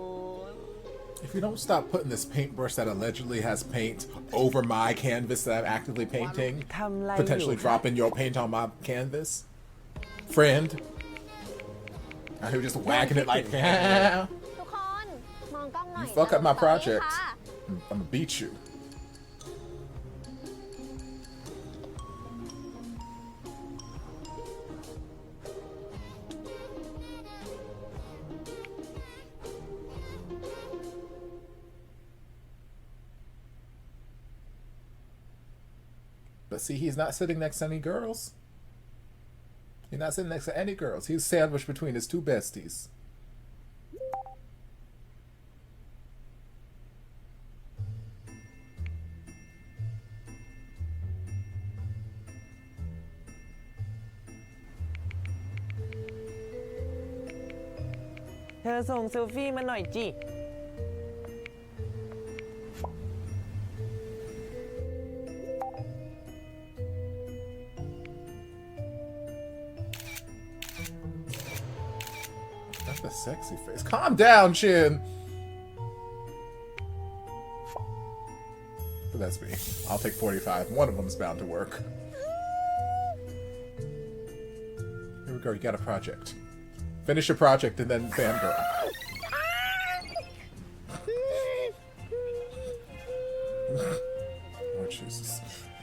[SPEAKER 8] 1-0
[SPEAKER 1] If you don't stop putting this paintbrush that allegedly has paint over my canvas that I'm actively painting,
[SPEAKER 7] ทำอะไร
[SPEAKER 1] potentially dropping your paint on my canvas, friend. I hear you just whacking it like,
[SPEAKER 9] ทุกคน มองกล้องหน่อย
[SPEAKER 1] you fuck up my
[SPEAKER 9] แล้วดูตรงนี้
[SPEAKER 1] project.
[SPEAKER 9] ค่ะ
[SPEAKER 1] I'm gonna beat you. But see, he's not sitting next to any girls. He's not sitting next to any girls. He's sandwiched between his two besties.
[SPEAKER 7] เธอส่งเซลฟี่มาหน่อยจิ
[SPEAKER 1] That's the sexy face. Calm down, Chin. But that's me. I'll take 45. One of them's bound to work. Here we go. You got a project. Finish your project and then fangirl. Oh, Jesus.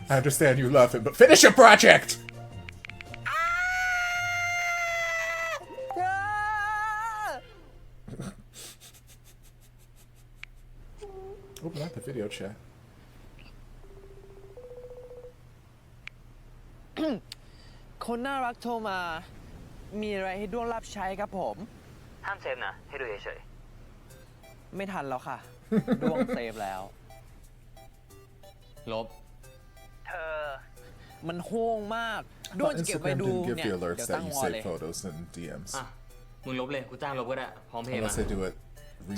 [SPEAKER 1] I understand you love him, but finish your project! Open up the video chat.
[SPEAKER 7] คนน่ารักโทรมา มีอะไรให้ด้วงรับใช้ครับผม
[SPEAKER 3] ห้ามเซฟนะ ให้ดูเฉย
[SPEAKER 7] ไม่ทันแล้วค่ะ ด้วงเซฟแล้ว
[SPEAKER 4] ลบ
[SPEAKER 7] เธอ มันโห้งมาก ด้วง
[SPEAKER 1] But
[SPEAKER 7] จะเก็บไว้
[SPEAKER 1] Instagram
[SPEAKER 7] ดู
[SPEAKER 1] didn't give
[SPEAKER 7] เนี่ย
[SPEAKER 1] the
[SPEAKER 7] เดี๋ยว
[SPEAKER 1] alerts
[SPEAKER 7] ตั้
[SPEAKER 1] that
[SPEAKER 7] ง
[SPEAKER 1] you
[SPEAKER 7] วอลเลย
[SPEAKER 1] save photos in DMs.
[SPEAKER 3] อ่ะ มึงลบเลย กูจ้างลบก็ได้ พร้อมเพย์มา
[SPEAKER 1] Unless they do it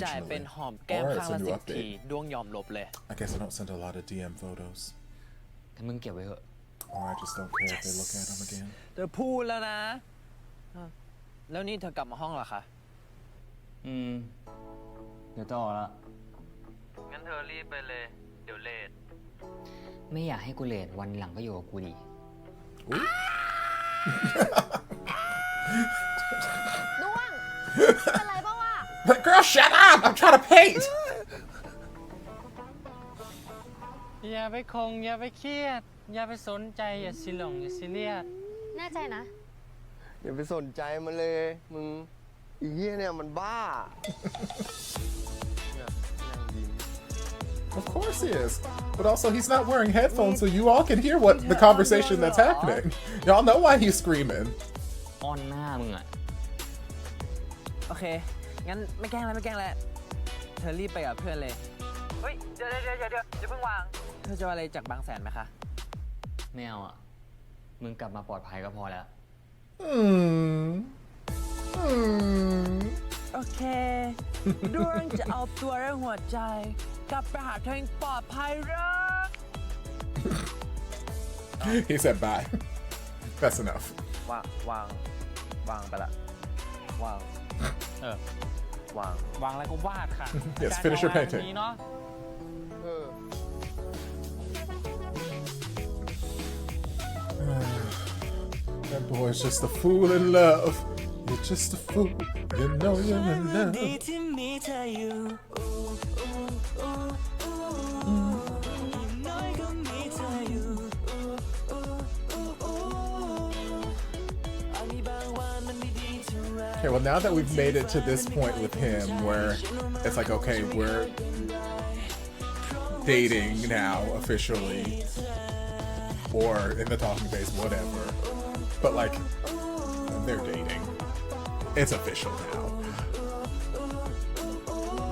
[SPEAKER 7] จ่ายเป็น
[SPEAKER 1] regionally.
[SPEAKER 7] หอมแก้ม
[SPEAKER 1] Or
[SPEAKER 7] ข้าง
[SPEAKER 1] it's a
[SPEAKER 7] ละ
[SPEAKER 1] new
[SPEAKER 7] 10 ที
[SPEAKER 1] update.
[SPEAKER 7] ด้วงยอมลบเลย
[SPEAKER 1] I guess I don't send a lot of DM photos.
[SPEAKER 3] แต่มึงเก็บไว้เถอะ
[SPEAKER 1] Or I just don't care if they look at them again.
[SPEAKER 7] เธอพูดแล้วนะ แล้วนี่เธอกลับมาห้องเหรอคะ
[SPEAKER 3] เดี๋ยวจะออกละ
[SPEAKER 7] งั้นเธอรีบไปเลย เดี๋ยวเลท
[SPEAKER 3] ไม่อยากให้กูเลทวันหลังก็อยู่กับกูดี
[SPEAKER 1] shut up! I'm trying to paint.
[SPEAKER 6] อย่าไปคงอย่าไปเครียด อย่าไปสนใจอย่าสิหลงอย่าซีเรียส
[SPEAKER 9] แน่ใจนะ
[SPEAKER 8] อย่าไปสนใจมันเลย มึงอีเหี้ยเนี่ยมันบ้า เนี่ยนั่งยิ้ม
[SPEAKER 1] Of course he is. But also, he's not wearing headphones, so you all can hear what the conversation that's happening. Y'all know why he's screaming.
[SPEAKER 5] อ้อนหน้ามึงอะ
[SPEAKER 7] โอเค งั้นไม่แกล้งแล้วไม่แกล้งแล้วเธอรีบไปกับเพื่อนเลย เฮ้ย เดี๋ยวอย่าเพิ่งวาง เธอจะเอาอะไรจากบางแสนไหมคะ
[SPEAKER 3] ไม่เอาอ่ะ มึงกลับมาปลอดภัยก็พอแล้ว
[SPEAKER 7] โอเค ดวงจะเอาตัวและหัวใจ กลับไปหาเธออย่างปลอดภัยรัก
[SPEAKER 1] He said bye. That's enough.
[SPEAKER 7] วางไปละ วาง
[SPEAKER 6] เออ
[SPEAKER 7] วาง
[SPEAKER 6] วางแล้วก็วาดค่ะ
[SPEAKER 1] Yes,
[SPEAKER 6] อาจารย์
[SPEAKER 1] finish your
[SPEAKER 6] เอางาน
[SPEAKER 1] painting.
[SPEAKER 6] นี้เนาะ
[SPEAKER 8] เออ
[SPEAKER 1] That boy's just a fool in love. You're just a fool. You know you're in love.
[SPEAKER 10] ที่มีเธออยู่น้อยก็มีเธออยู่อาจมีบางวันมันไม่ดีเท่าไร
[SPEAKER 1] Okay, well, now that we've made it to this point with him where it's like, okay, we're dating now officially, or in the talking phase, whatever. But like, they're dating. It's official now.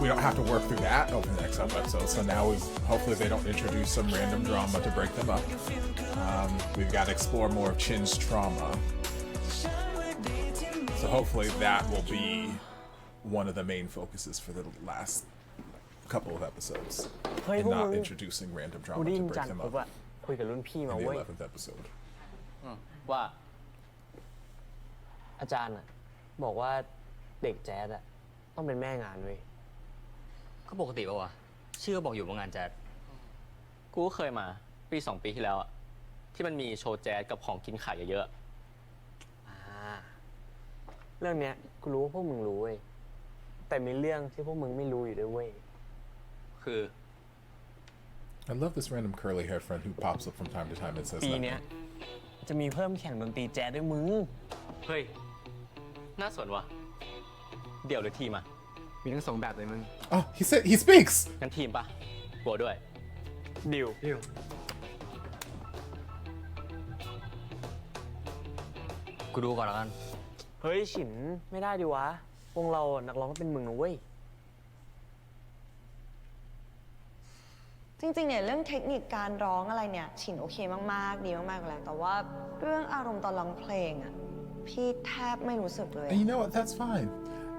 [SPEAKER 1] We don't have to work through that over the next couple episodes. So now hopefully they don't introduce some random drama to break them up. We've got to explore more of Chin's trauma. So hopefully that will be one of the main focuses for the last couple of episodes.
[SPEAKER 4] เฮ้ย
[SPEAKER 1] And
[SPEAKER 4] พวก
[SPEAKER 1] not
[SPEAKER 4] มึง
[SPEAKER 1] introducing random
[SPEAKER 4] กู
[SPEAKER 1] drama
[SPEAKER 4] ได้ยิ
[SPEAKER 1] to
[SPEAKER 4] นจั
[SPEAKER 1] break
[SPEAKER 4] น
[SPEAKER 1] them
[SPEAKER 4] ปุ๊บ
[SPEAKER 1] up
[SPEAKER 4] อะคุยกับรุ่นพี่
[SPEAKER 1] in
[SPEAKER 4] มา
[SPEAKER 1] the
[SPEAKER 4] เว้ย
[SPEAKER 1] 11th episode.
[SPEAKER 4] ว่า อาจารย์อะบอกว่าเด็กแจ๊ดอะต้องเป็นแม่งานเว้ย
[SPEAKER 3] ก็ปกติป่าวะ ชื่อก็บอกอยู่ว่างานแจ๊ด
[SPEAKER 4] กูก็เคยมาปี2 ปีที่แล้วอะที่มันมีโชว์แจ๊สกับของกินขายเยอะๆเรื่องเนี้ยกูรู้ว่าพวกมึงรู้เว้ยแต่มีเรื่องที่พวกมึงไม่รู้อยู่ด้วยเว้ยคือ
[SPEAKER 1] I love this random curly hair friend who pops up from time to time and says
[SPEAKER 4] ปีเนี้ย
[SPEAKER 1] nothing.
[SPEAKER 4] จะมีเพิ่มแข่งดนตรีแจ๊สด้วยมึง เฮ้ย น่าสนว่ะ เดี่ยวหรือทีมอะมีทั้ง2 แบบเลยมึง
[SPEAKER 1] Oh, he speaks.
[SPEAKER 4] งั้นทีมปะกลัวด้วยดิว
[SPEAKER 3] กูดูก่อนแล้วกัน
[SPEAKER 4] เฮ้ยฉินไม่ได้ดิวะ วงเรานักร้องก็เป็นมึงนะเว้ย
[SPEAKER 11] จริงๆเนี่ยเรื่องเทคนิคการร้องอะไรเนี่ยฉินโอเคมากๆดีมากๆแล้วแต่ว่าเรื่องอารมณ์ตอนร้องเพลงอะพี่แทบไม่รู้สึกเลย
[SPEAKER 1] And you know what? That's fine.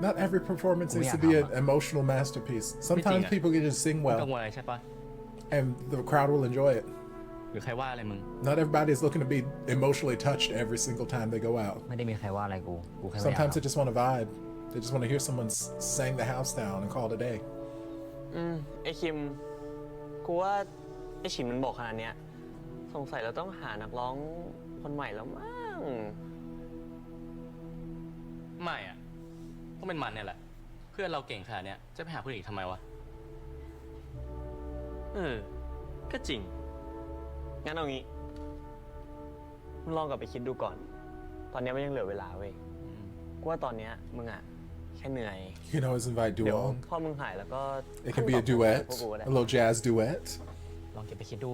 [SPEAKER 1] Not every performance needs to be an emotional masterpiece. Sometimes people can just sing
[SPEAKER 4] กัง
[SPEAKER 1] well,
[SPEAKER 4] วลอะไรใช่ปะ
[SPEAKER 1] and the crowd will enjoy it.
[SPEAKER 4] หรือใครว่าอะไรมึง
[SPEAKER 1] Not everybody is looking to be emotionally touched every single time they go out.
[SPEAKER 3] ไม่ได้มีใครว่าอะไรกูแค่ไม่อยาก
[SPEAKER 1] Sometimes they just want to vibe. They just want to hear someone sing the house down and call it a day.
[SPEAKER 4] ไอคิม กูว่าไอฉินมันบอกขนาดเนี้ย สงสัยเราต้องหานักร้องคนใหม่แล้วมั้ง ไม่อะต้องเป็นมันเนี่ยแหละ เพื่อนเราเก่งขนาดเนี้ยจะไปหาคนอื่นทำไมวะ ก็จริง งั้นเอางี้ มึงลองกลับไปคิดดูก่อน ตอนนี้มันยังเหลือเวลาเว้ย กูว่าตอนเนี้ยมึงอะแค่เหนื่อย
[SPEAKER 1] You can always invite
[SPEAKER 4] เดี๋ยว
[SPEAKER 1] Duang.
[SPEAKER 4] พอมึงหายแล้วก็
[SPEAKER 1] It can be a duet, a little jazz duet.
[SPEAKER 4] ลองเก็บไปคิดดู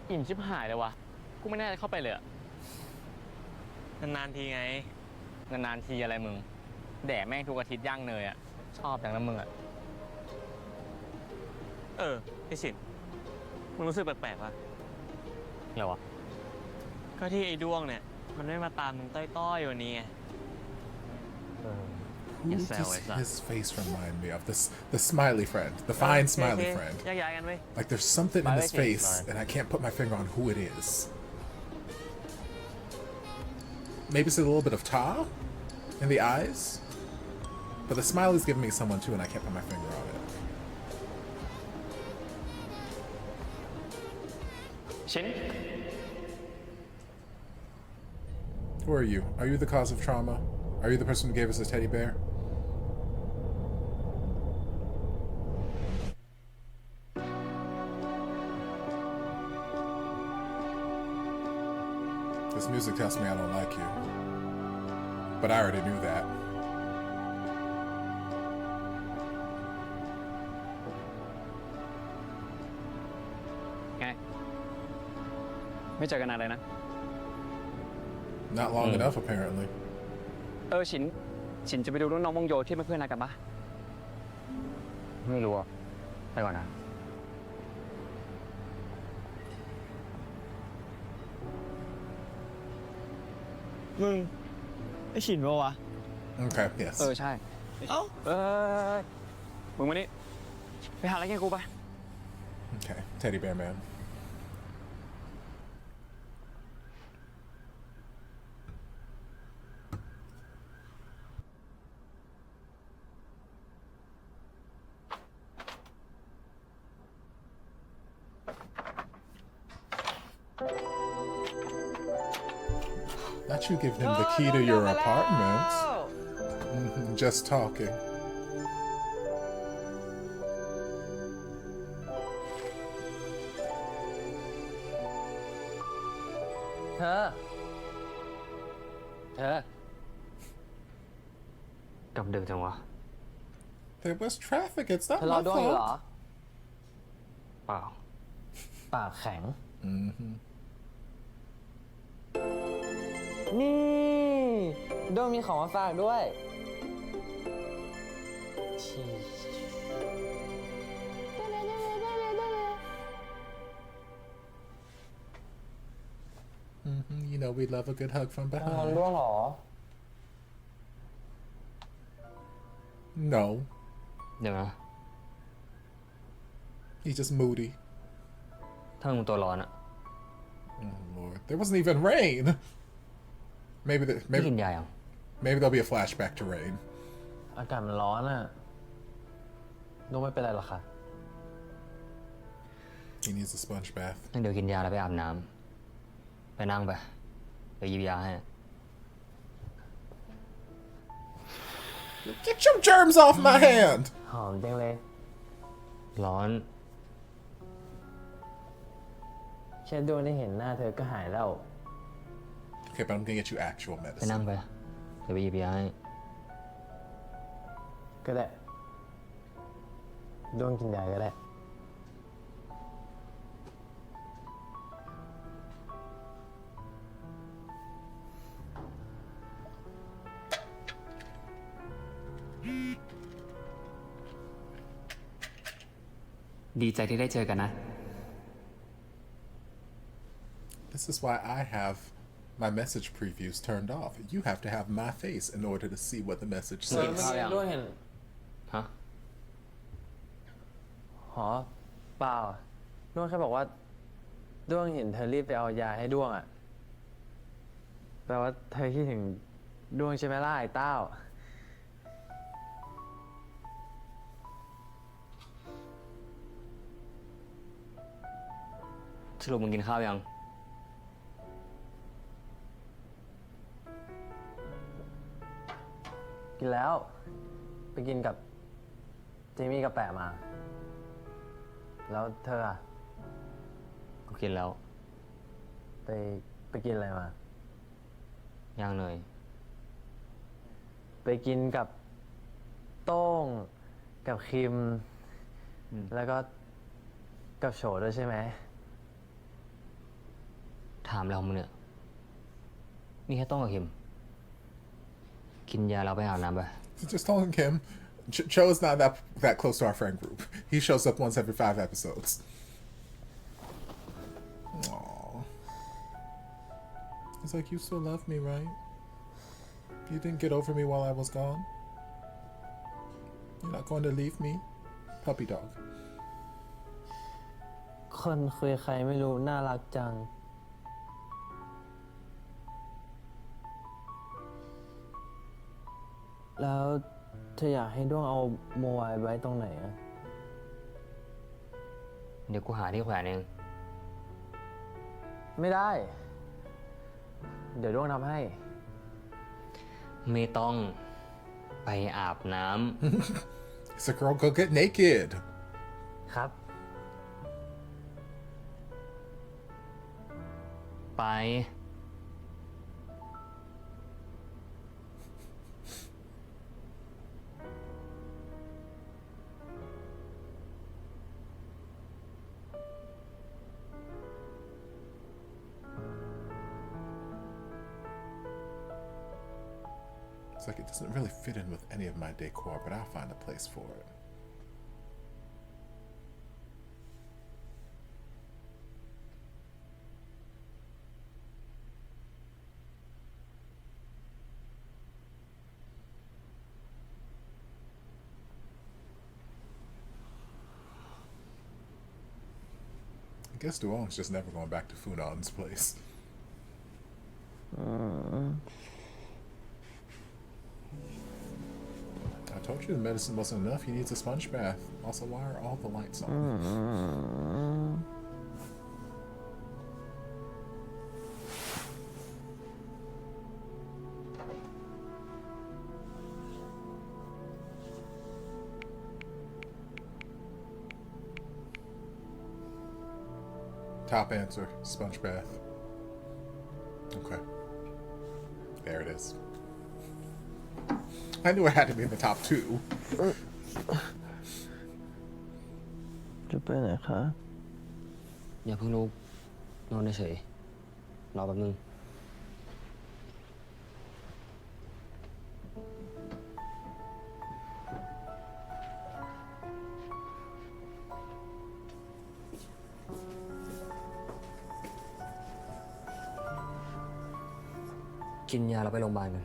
[SPEAKER 4] อิ่มชิบหายเลยวะ กูไม่น่าจะเข้าไปเลยอะนานๆทีไง นานๆทีอะไรมึง แดดแม่งทุกอาทิตย์ย่างเนยอะชอบจังนะมึงอะไอสินมึงรู้สึกแปลกๆปะอะไรวะ ก็ที่ไอ้ดวงเนี่ย มันไม่มาตามมึงต้อยๆวันนี้ไง
[SPEAKER 1] Who
[SPEAKER 4] Yes,
[SPEAKER 1] does
[SPEAKER 4] sir.
[SPEAKER 1] his face remind me of? The smiley friend, the fine smiley friend.
[SPEAKER 4] แยกย้ายกันเว้ย
[SPEAKER 1] Like there's something in his
[SPEAKER 4] Smiley
[SPEAKER 1] face,
[SPEAKER 4] face,
[SPEAKER 1] and I can't put my finger on who it is. Maybe it's a little bit of tar in the eyes. But the smiley's giving me someone too, and I can't put my finger on it.
[SPEAKER 4] ชิน
[SPEAKER 1] Who are you? Are you the cause of trauma? Are you the person who gave us a teddy bear? This music tells me I don't like you. But I already knew that.
[SPEAKER 4] ไง ไม่เจอกันนานเลยนะ
[SPEAKER 1] Not long enough, apparently.
[SPEAKER 4] ชินจะไปดูรุ่นน้องวงโยที่เพื่อนๆนัดกันปะ
[SPEAKER 3] ไม่รู้อ่ะ ไปก่อนนะ
[SPEAKER 5] มึง ไอฉินปะวะ
[SPEAKER 1] Okay, yes.
[SPEAKER 4] ใช่ เอ้ามึงมานี่ไปหาอะไรกินกูไป
[SPEAKER 1] Okay, teddy bear man. Not you giving him the key to your apartment. Just talking.
[SPEAKER 2] เธอ
[SPEAKER 3] กลับดึกจังวะ
[SPEAKER 1] There was traffic. It's not
[SPEAKER 2] เธอรอ
[SPEAKER 1] my
[SPEAKER 2] ด้วงอยู่เหรอ
[SPEAKER 1] fault.
[SPEAKER 3] เปล่า
[SPEAKER 2] ปากแข็ง
[SPEAKER 7] นี่ด้วงมีของมาฝากด้วย
[SPEAKER 1] You know we love a good hug from
[SPEAKER 2] งอน
[SPEAKER 1] behind.
[SPEAKER 2] ด้วงเหรอ
[SPEAKER 1] No,
[SPEAKER 3] เดี๋ยวนะ
[SPEAKER 1] he's just moody.
[SPEAKER 3] ถ้ามึงตัวร้อนอ่ะ
[SPEAKER 1] Oh Lord, there wasn't even rain. Maybe
[SPEAKER 3] ไม่กินยายัง
[SPEAKER 1] maybe there'll be a flashback to rain.
[SPEAKER 2] อากาศมันร้อนอ่ะด้วงไม่เป็นไรหรอกค่ะ
[SPEAKER 1] He needs a sponge bath.
[SPEAKER 3] งั้นเดี๋ยวกินยาแล้วไปอาบน้ำไปนั่งไปเดี๋ยวหยิบยาให้
[SPEAKER 1] Get your germs off my hand.
[SPEAKER 2] หอมจังเลย
[SPEAKER 3] ร้อน
[SPEAKER 2] แค่ด้วงได้เห็นหน้าเธอก็หายแล้ว
[SPEAKER 1] Okay, but I'm gonna get you actual
[SPEAKER 3] ไปนั่ง
[SPEAKER 1] medicine.
[SPEAKER 3] ไปเดี๋ยวไปหยิบยาให้
[SPEAKER 2] ก็ได้ด้วงกินยาก็ได้
[SPEAKER 3] ดีใจที่ได้เจอกันนะ
[SPEAKER 1] This is why I have my message previews turned off. You have to have my face in order to see what the message
[SPEAKER 2] เมื่อ
[SPEAKER 1] says.
[SPEAKER 2] กี้ด้วงเห็น
[SPEAKER 3] ฮะ
[SPEAKER 2] หอเปล่าด้วงแค่บอกว่าด้วงเห็นเธอรีบไปเอายาให้ด้วงอ่ะแปลว่าเธอคิดถึงด้วงใช่ไหมล่ะไอ้เต้า
[SPEAKER 3] สรุปมึงกินข้าวยัง
[SPEAKER 2] กินแล้ว ไปกินกับเจมี่กับแปะมา แล้วเธออะ
[SPEAKER 3] กูกินแล้ว
[SPEAKER 2] ไปกินอะไรมา
[SPEAKER 3] ย่างเนย
[SPEAKER 2] ไปกินกับโต้งกับคิม แล้วก็กับโฉด้วยใช่ไหม
[SPEAKER 3] ถามเรามึงเนี่ย มีแค่ต้องกับคิม กินยาเราไปอาบน้ำไป
[SPEAKER 1] Just telling him, Cho is not that close to our friend group. He shows up once every 5 episodes. Aww. It's like, you still love me, right? You didn't get over me while I was gone? You're not going to leave me? Puppy dog.
[SPEAKER 2] คนคุยใครไม่รู้น่ารักจัง แล้ว เธออยากให้ด้วงเอาโมไว้ตรงไหนอะ
[SPEAKER 3] เดี๋ยวกูหาที่แขวนเอง
[SPEAKER 2] ไม่ได้ เดี๋ยวด้วงทำให้
[SPEAKER 3] ไม่ต้องไปอาบน้
[SPEAKER 1] It's a girl go get naked.
[SPEAKER 2] ครับ
[SPEAKER 3] ำไป
[SPEAKER 1] It's like it doesn't really fit in with any of my decor, but I'll find a place for it. I guess Duang's just never going back to Funan's place. I told you the medicine wasn't enough. He needs a sponge bath. Also, why are all the lights on? Top answer, sponge bath. Okay. There it is. I knew it had to be in the top 2.
[SPEAKER 2] จะไปไหนคะ
[SPEAKER 3] อย่าเพิ่งลุกนอนเฉยๆรอแป๊บนึง กินยาแล้วไปโรงพยาบาลกัน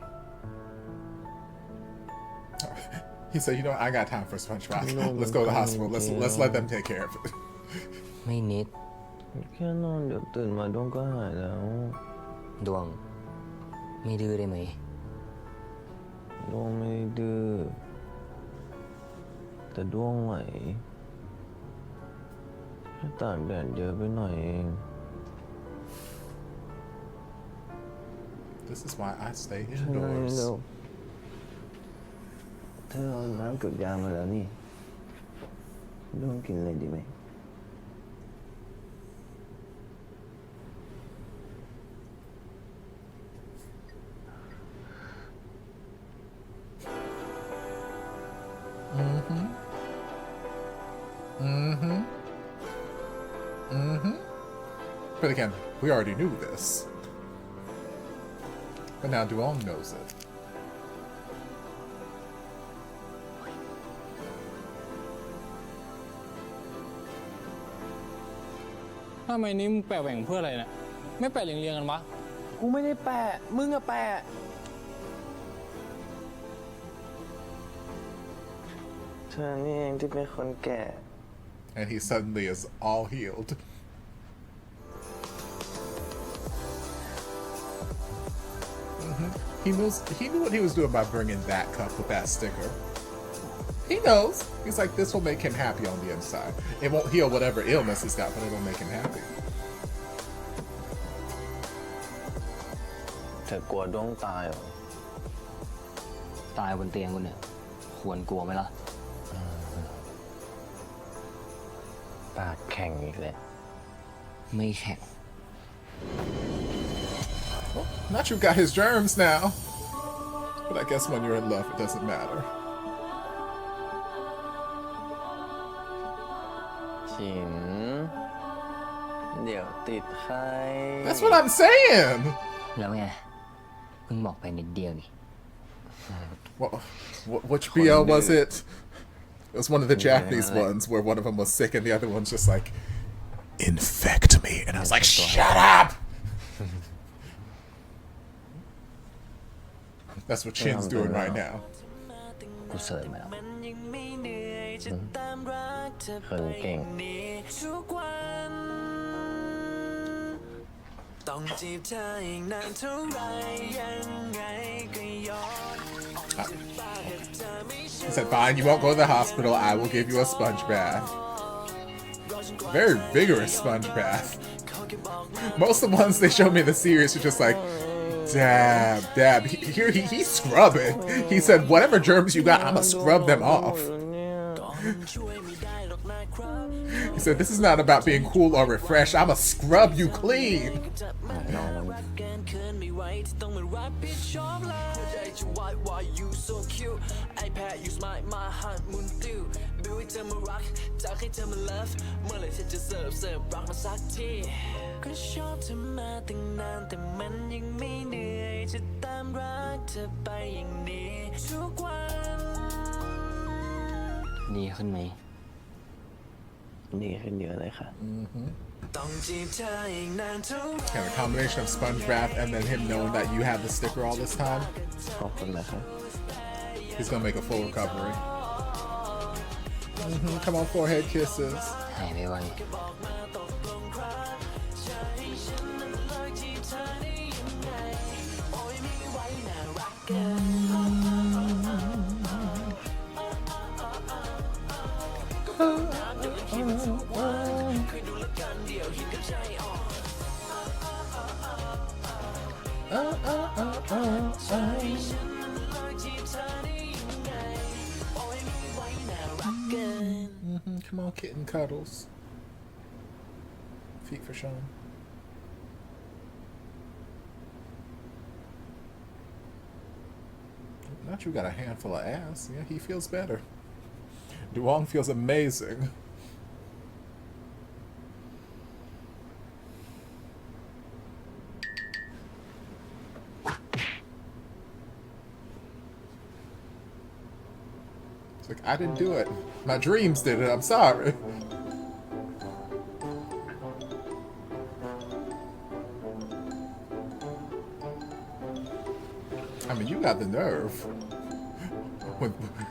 [SPEAKER 1] He said, "You know, I got time for a sponge bath. Let's go to the hospital. Let's let them take care of it."
[SPEAKER 3] ไม่นิด
[SPEAKER 2] แค่นอนเดี๋ยวตื่นมาด้วงก็หายแล้ว
[SPEAKER 3] ดวง ไม่ดื้อได้ไหม
[SPEAKER 2] ด้วงไม่ดื้อแต่ด้วงไหวแค่ตากแดดเยอะไปหน่อยเอง
[SPEAKER 1] This is why I stay
[SPEAKER 2] ใช่แล้ว
[SPEAKER 1] indoors.
[SPEAKER 2] เธอเอาน้ำกับยามาแล้วนี่ด้วงกินเลยดีไหม
[SPEAKER 1] But again, we already knew this. But now Duong knows it.
[SPEAKER 6] ทำไมนี้มึงแปะแหว่งเพื่ออะไรเนี่ย ไม่แปะเรียงๆกันวะ
[SPEAKER 2] กูไม่ได้แปะ มึงอะแปะ เธอนี่เองที่เป็นคนแก่
[SPEAKER 1] And he suddenly is all healed. He knew what he was doing by bringing that cup with that sticker. He knows. He's like, this will make him happy on the inside. It won't heal whatever illness he's got, but it'll make him happy.
[SPEAKER 2] เธอกลัวด้วงตายเหรอ
[SPEAKER 3] ตายบนเตียงกูเนี่ย ควรกลัวไหมล่ะ
[SPEAKER 2] ปากแข็งอีกแล้ว
[SPEAKER 3] ไม่แข็ง
[SPEAKER 1] Well, not you got his germs now. But I guess when you're in love, it doesn't matter.
[SPEAKER 2] ฉิน เดี๋ยวติดไข้
[SPEAKER 1] That's what I'm saying.
[SPEAKER 3] แล้วไง เพิ่งบอกไปนิดเดียวนี่
[SPEAKER 1] Which BL was it? It was one of the Japanese ones where one of them was sick and the other one's just like, infect me. And I was like, shut up! That's what Shin's doing right now.
[SPEAKER 3] กูเสิร์ฟมาแล้ว
[SPEAKER 2] คนเก่ง
[SPEAKER 10] ต้องจีบเธออีกนานเท่าไรยังไงก็ย้อนจะบ้า
[SPEAKER 1] He said, fine, you won't go to the hospital. I will give you a sponge bath. Very vigorous sponge bath. Most of the ones they showed me in the series are just like, dab, dab. Here he's scrubbing. He said, whatever germs you got, I'm gonna scrub them off. He said, this is not about being cool or refreshed. I'm gonna scrub you clean.
[SPEAKER 3] ดีขึ้นไหม
[SPEAKER 4] ดีขึ้นเยอะเลยค่ะ
[SPEAKER 1] And a combination of sponge bath and then him knowing that you had the sticker all this time.
[SPEAKER 4] ขอบคุณนะคะ
[SPEAKER 1] He's gonna make a full recovery. Come on, forehead kisses.
[SPEAKER 3] หายไว
[SPEAKER 1] Come on, kitten cuddles. Feet for Sean. Not you got a handful of ass. Yeah, he feels better. Duang feels amazing. It's like, I didn't do it. My dreams did it. I'm sorry. I mean, you got the nerve.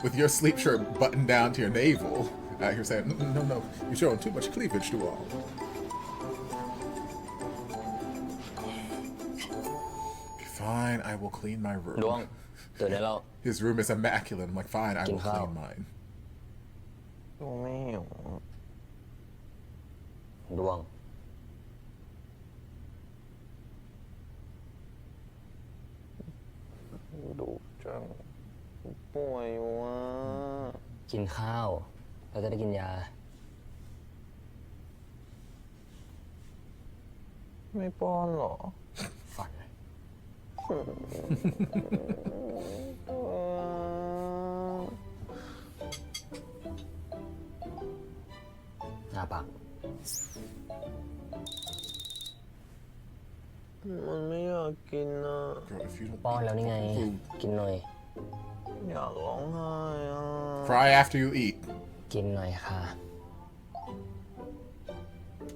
[SPEAKER 1] With your sleep shirt buttoned down to your navel. Out here saying, no, you're showing too much cleavage, Duang. Fine, I will clean my room.
[SPEAKER 3] ดวงตื่นได้แล้ว
[SPEAKER 1] His room is immaculate. I'm like, fine, I will clean mine.
[SPEAKER 4] ดูไม่หิว
[SPEAKER 3] ดวง
[SPEAKER 4] ดูจังป่วยอยู่อ่ะ
[SPEAKER 3] กินข้าวเราจะได้กินยา
[SPEAKER 4] ไม่ป้อนเหรอ
[SPEAKER 3] ฝัน อาปาก
[SPEAKER 4] มันไม่อยากกินอ่ะ
[SPEAKER 1] Girl, if you don't
[SPEAKER 3] ป้อนแล้วนี่ไง
[SPEAKER 1] food,
[SPEAKER 3] กินหน่อย
[SPEAKER 4] อยากร้องไห้อ่ะ
[SPEAKER 1] cry after you eat.
[SPEAKER 3] กินหน่อยค่ะ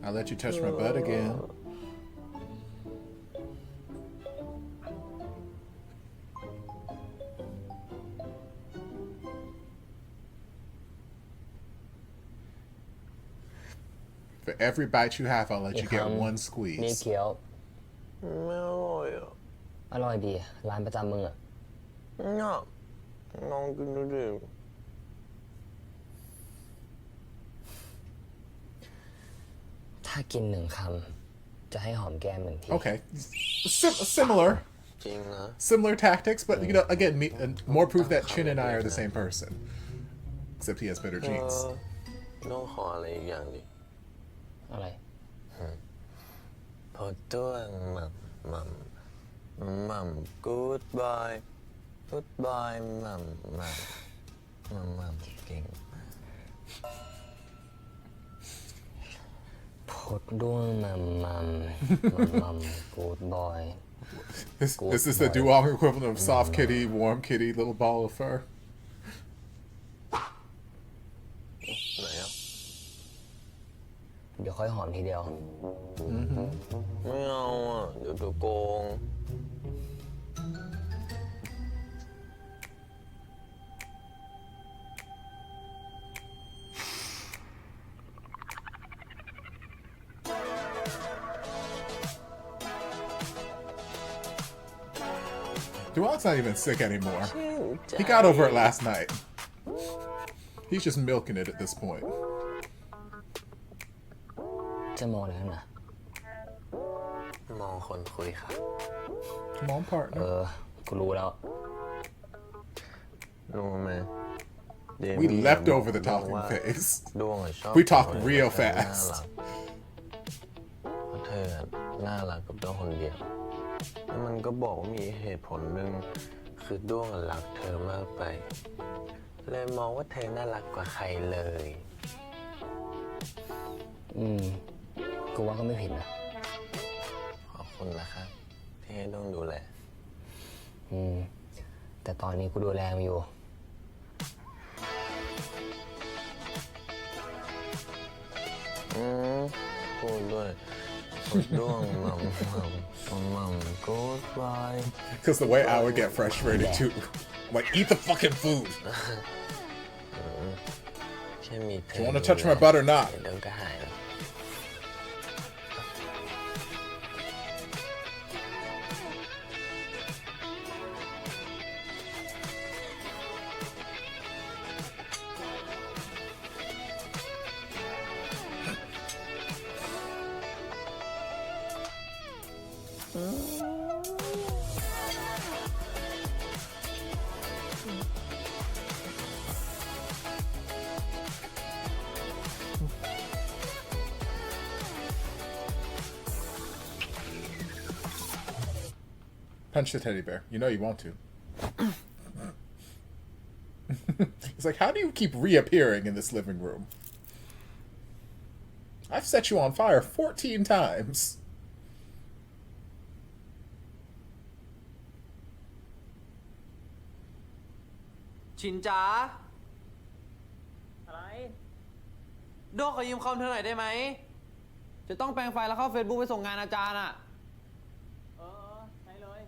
[SPEAKER 1] I'll let you touch my butt again. For every bite you have, I'll let you get one
[SPEAKER 3] นี่
[SPEAKER 1] squeeze.
[SPEAKER 3] เคี้ยว
[SPEAKER 4] ไม่อร่อยอ่ะ
[SPEAKER 3] อร่อยดี ร้านประจำมึงอะ
[SPEAKER 4] เนี่ยลองกินดูดิ
[SPEAKER 3] ถ้ากิน1 คำ จะให้หอมแก้ม1 ที
[SPEAKER 1] Okay. Similar.
[SPEAKER 4] จริงนะ
[SPEAKER 1] Similar tactics, but you know, again, more proof that Chin and I are the same person. Except he has better genes.
[SPEAKER 4] ต้องขออะไรอีกอย่างดิ
[SPEAKER 3] อะไร
[SPEAKER 4] พอตัวมัมกูดบายมัมเก่ง
[SPEAKER 3] พดด้วงมัมกูดบอย
[SPEAKER 1] This is the Duang equivalent of soft kitty, warm kitty, little ball of fur.
[SPEAKER 4] ไหนอ่ะ
[SPEAKER 3] เดี๋ยวค่อยหอมทีเดียว
[SPEAKER 4] ไม่เอาอ่ะ เดี๋ยวตัวโกง
[SPEAKER 1] Duang's not even sick anymore. He got over it last night. He's just milking it at this point.
[SPEAKER 3] จะมองอะไรนั่นนะ
[SPEAKER 4] มองคนคุยครับ
[SPEAKER 1] Come on, partner.
[SPEAKER 3] กูรู้แล้ว
[SPEAKER 4] รู้ไหม
[SPEAKER 1] We left over the talking phase.
[SPEAKER 4] ดวงชอบ
[SPEAKER 1] We talk real
[SPEAKER 4] น่า
[SPEAKER 1] fast.
[SPEAKER 4] รักเพราะเธอน่ารักกับดวงคนเดียวแล้วมันก็บอกว่ามีเหตุผลหนึ่งคือดวงรักเธอมากไป เลยมองว่าเธอน่ารักกว่าใครเลย
[SPEAKER 3] กูว่าก็ไม่ผิดนะ
[SPEAKER 4] ขอบคุณนะครับที่ให้ดวงดูแล
[SPEAKER 3] แต่ตอนนี้กูดูแลมันอยู่
[SPEAKER 4] พูดด้วยดวงมัม goodbye
[SPEAKER 1] Because the way I would get frustrated too. Like, eat the fucking food.
[SPEAKER 4] แค่มีเธอ
[SPEAKER 1] You want to touch my butt or not?
[SPEAKER 4] เดี๋ยวก็หายแล้ว
[SPEAKER 1] Punch the teddy bear. You know you want to. It's like, how do you keep reappearing in this living room? I've set you on fire 14 times.
[SPEAKER 7] ชินจ๋าอะไรโดขอยืมคอมเธอหน่อยได้ไหม จะต้องแปลงไฟล์แล้วเข้า Facebook ไปส่งงานอาจารย์อ่ะ ได้เลย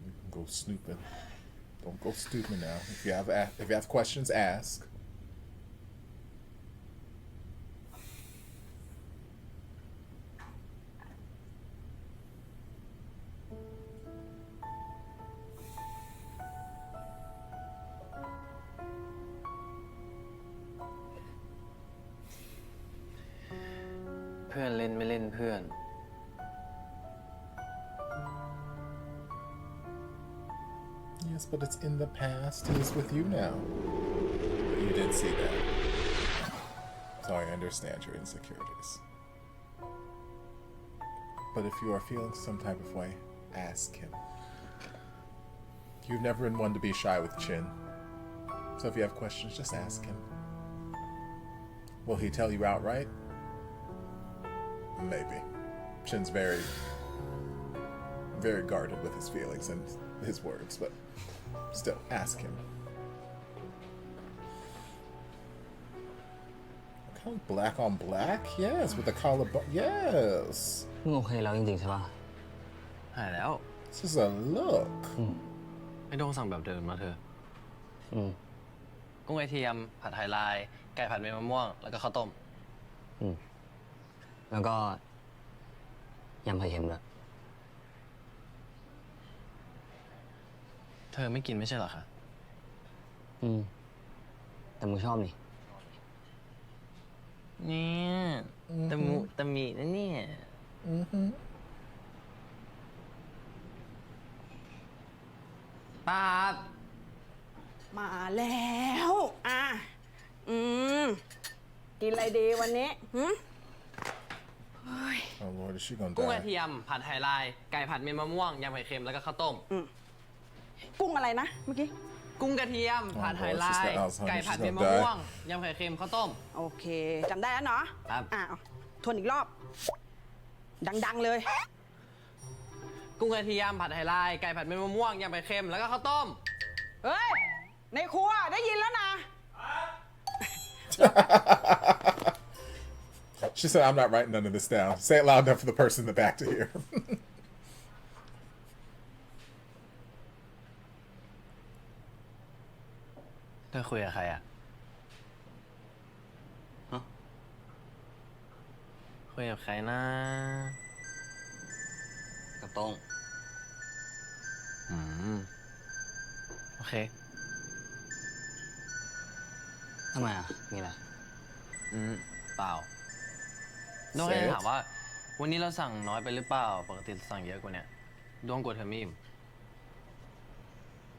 [SPEAKER 1] You can go snooping. Don't go snooping now. If you have questions, ask. Yes, but it's in the past. He's with you now. But you did see that. So I understand your insecurities. But if you are feeling some type of way, ask him. You've never been one to be shy with Chin. So if you have questions, just ask him. Will he tell you outright? Maybe. Chin's very, very guarded with his feelings and his words, but still, ask him. Kind of black on black? Yes, with the collarbone. Yes.
[SPEAKER 3] มึงโอเคแล้วจริงๆใช่ป่ะ
[SPEAKER 4] หายแล้ว
[SPEAKER 1] This is a look.
[SPEAKER 4] ไม่ต้องสั่งแบบเดิมนะเธอ กุ้งกระเทียมผัดไทยลายไก่ผัดเม็ดมะม่วงแล้วก็ข้าวต้ม
[SPEAKER 3] แล้วก็ยำไข่เค็มด้วย
[SPEAKER 4] เธอไม่กินไม่ใช่เหรอคะ
[SPEAKER 3] แต่มึงชอบนี่
[SPEAKER 4] เนี่ยตะมุตะมีนะเนี่ย
[SPEAKER 7] ป้า
[SPEAKER 12] มาแล้วกินอะไรดีวันนี้
[SPEAKER 1] Oh Lord, is she gonna
[SPEAKER 4] กุ้งกระ
[SPEAKER 1] die?
[SPEAKER 4] เทียมผัดไทยลายไก่ผัดเม็ดมะม่วงยำไข่เค็มแล้วก็ข้าวต้ม
[SPEAKER 12] กุ้งอะไรนะเมื่อกี้
[SPEAKER 4] กุ้งกระเทียมผัดไทยลาย ไก่ผัดเม็ดมะม่วงยำไข่เค็มข้าวต้ม
[SPEAKER 12] โอเคจำได้แล้วเนาะ
[SPEAKER 4] ครับ
[SPEAKER 12] ทวนอีกรอบ ดังๆเลย
[SPEAKER 4] กุ้งกระเทียมผัดไทยลายไก่ผัดเม็ดมะม่วงยำไข่เค็มแล้วก็ข้าวต้ม
[SPEAKER 12] เฮ้ย ในครัวได้ยินแล้วนะ
[SPEAKER 1] She said, I'm not writing none of this down. Say it loud enough for the person in the back to hear.
[SPEAKER 4] เธอคุยกับใครอ่ะคุยกับใครนะ
[SPEAKER 3] กับโต้ง
[SPEAKER 2] โอเค
[SPEAKER 3] ทำไมอ่ะ มีอะไร
[SPEAKER 2] เปล่าด้วงแค่ถามว่า วันนี้เราสั่งน้อยไปหรือเปล่า ปกติสั่งเยอะกว่าเนี้ยด้วงกลัวเธอไม่อิ่ม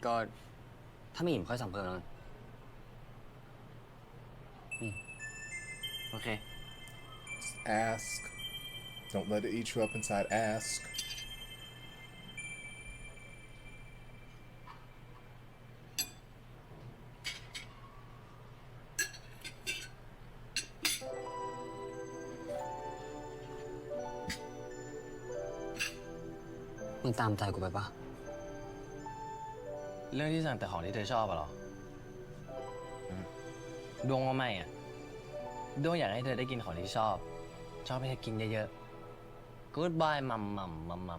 [SPEAKER 3] ก็ถ้าไม่อิ่มค่อยสั่งเพิ่มแล้วกัน
[SPEAKER 2] โอเค
[SPEAKER 1] Ask. Don't let it eat you up inside. Ask.
[SPEAKER 3] มึงตามใจกูไปปะ
[SPEAKER 2] เรื่องที่สั่งแต่ของที่เธอชอบอะเหรอดวงว่าไม่อะดวงอยากให้เธอได้กินของที่ชอบให้เธอกินเยอะๆ goodbye มั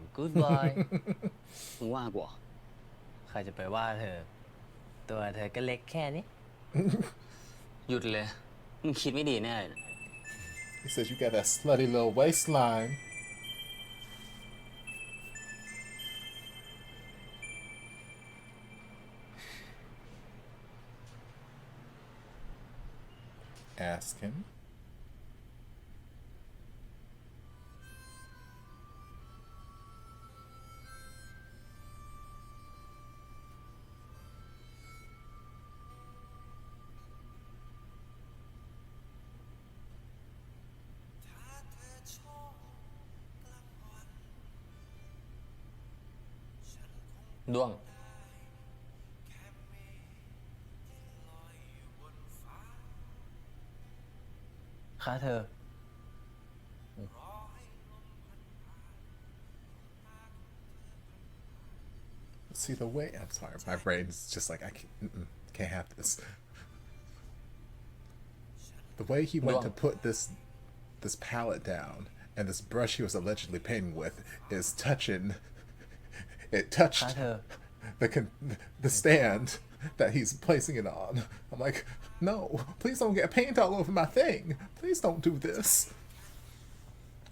[SPEAKER 2] ม goodbye
[SPEAKER 3] มึงว่ากูเหรอ
[SPEAKER 2] ใครจะไปว่าเธอ ตัวเธอก็เล็กแค่นี้
[SPEAKER 3] หยุดเลย มึงคิดไม่ดีแน่เลย
[SPEAKER 1] He says you got that slutty little waistline. Ask him.
[SPEAKER 2] Duang. ค่ะเธอ
[SPEAKER 1] See the way. I'm sorry, my brain's just like I can't have this. The way he went to put this palette down and this brush he was allegedly painting with is touching. It touched the stand that he's placing it on. I'm like, no, please don't get paint all over my thing. Please don't do this.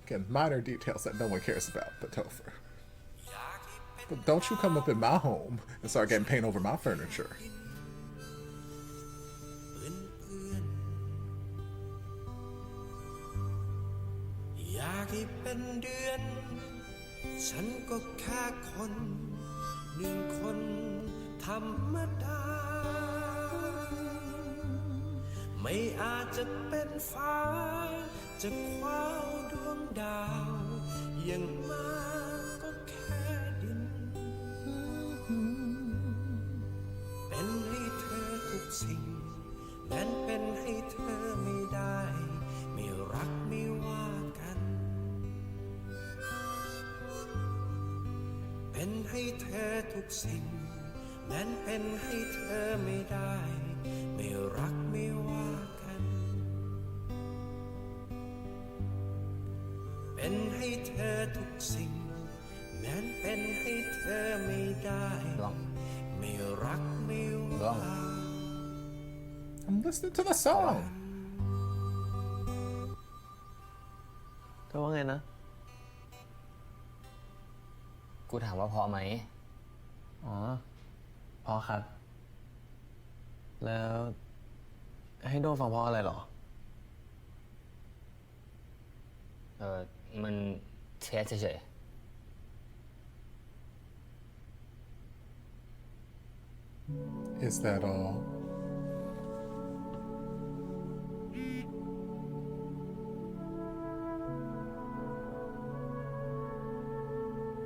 [SPEAKER 1] Again, minor details that no one cares about, but Topher. But don't you come up in my home and start getting paint over my furniture. I'm listening to the song.
[SPEAKER 2] เธอว่าไงนะ
[SPEAKER 3] กูถามว่าพอไหม
[SPEAKER 2] อ๋อ พอครับ แล้วให้โดนฟังเพราะอะไรหรอ
[SPEAKER 3] มันเทสเฉย
[SPEAKER 1] Is that all?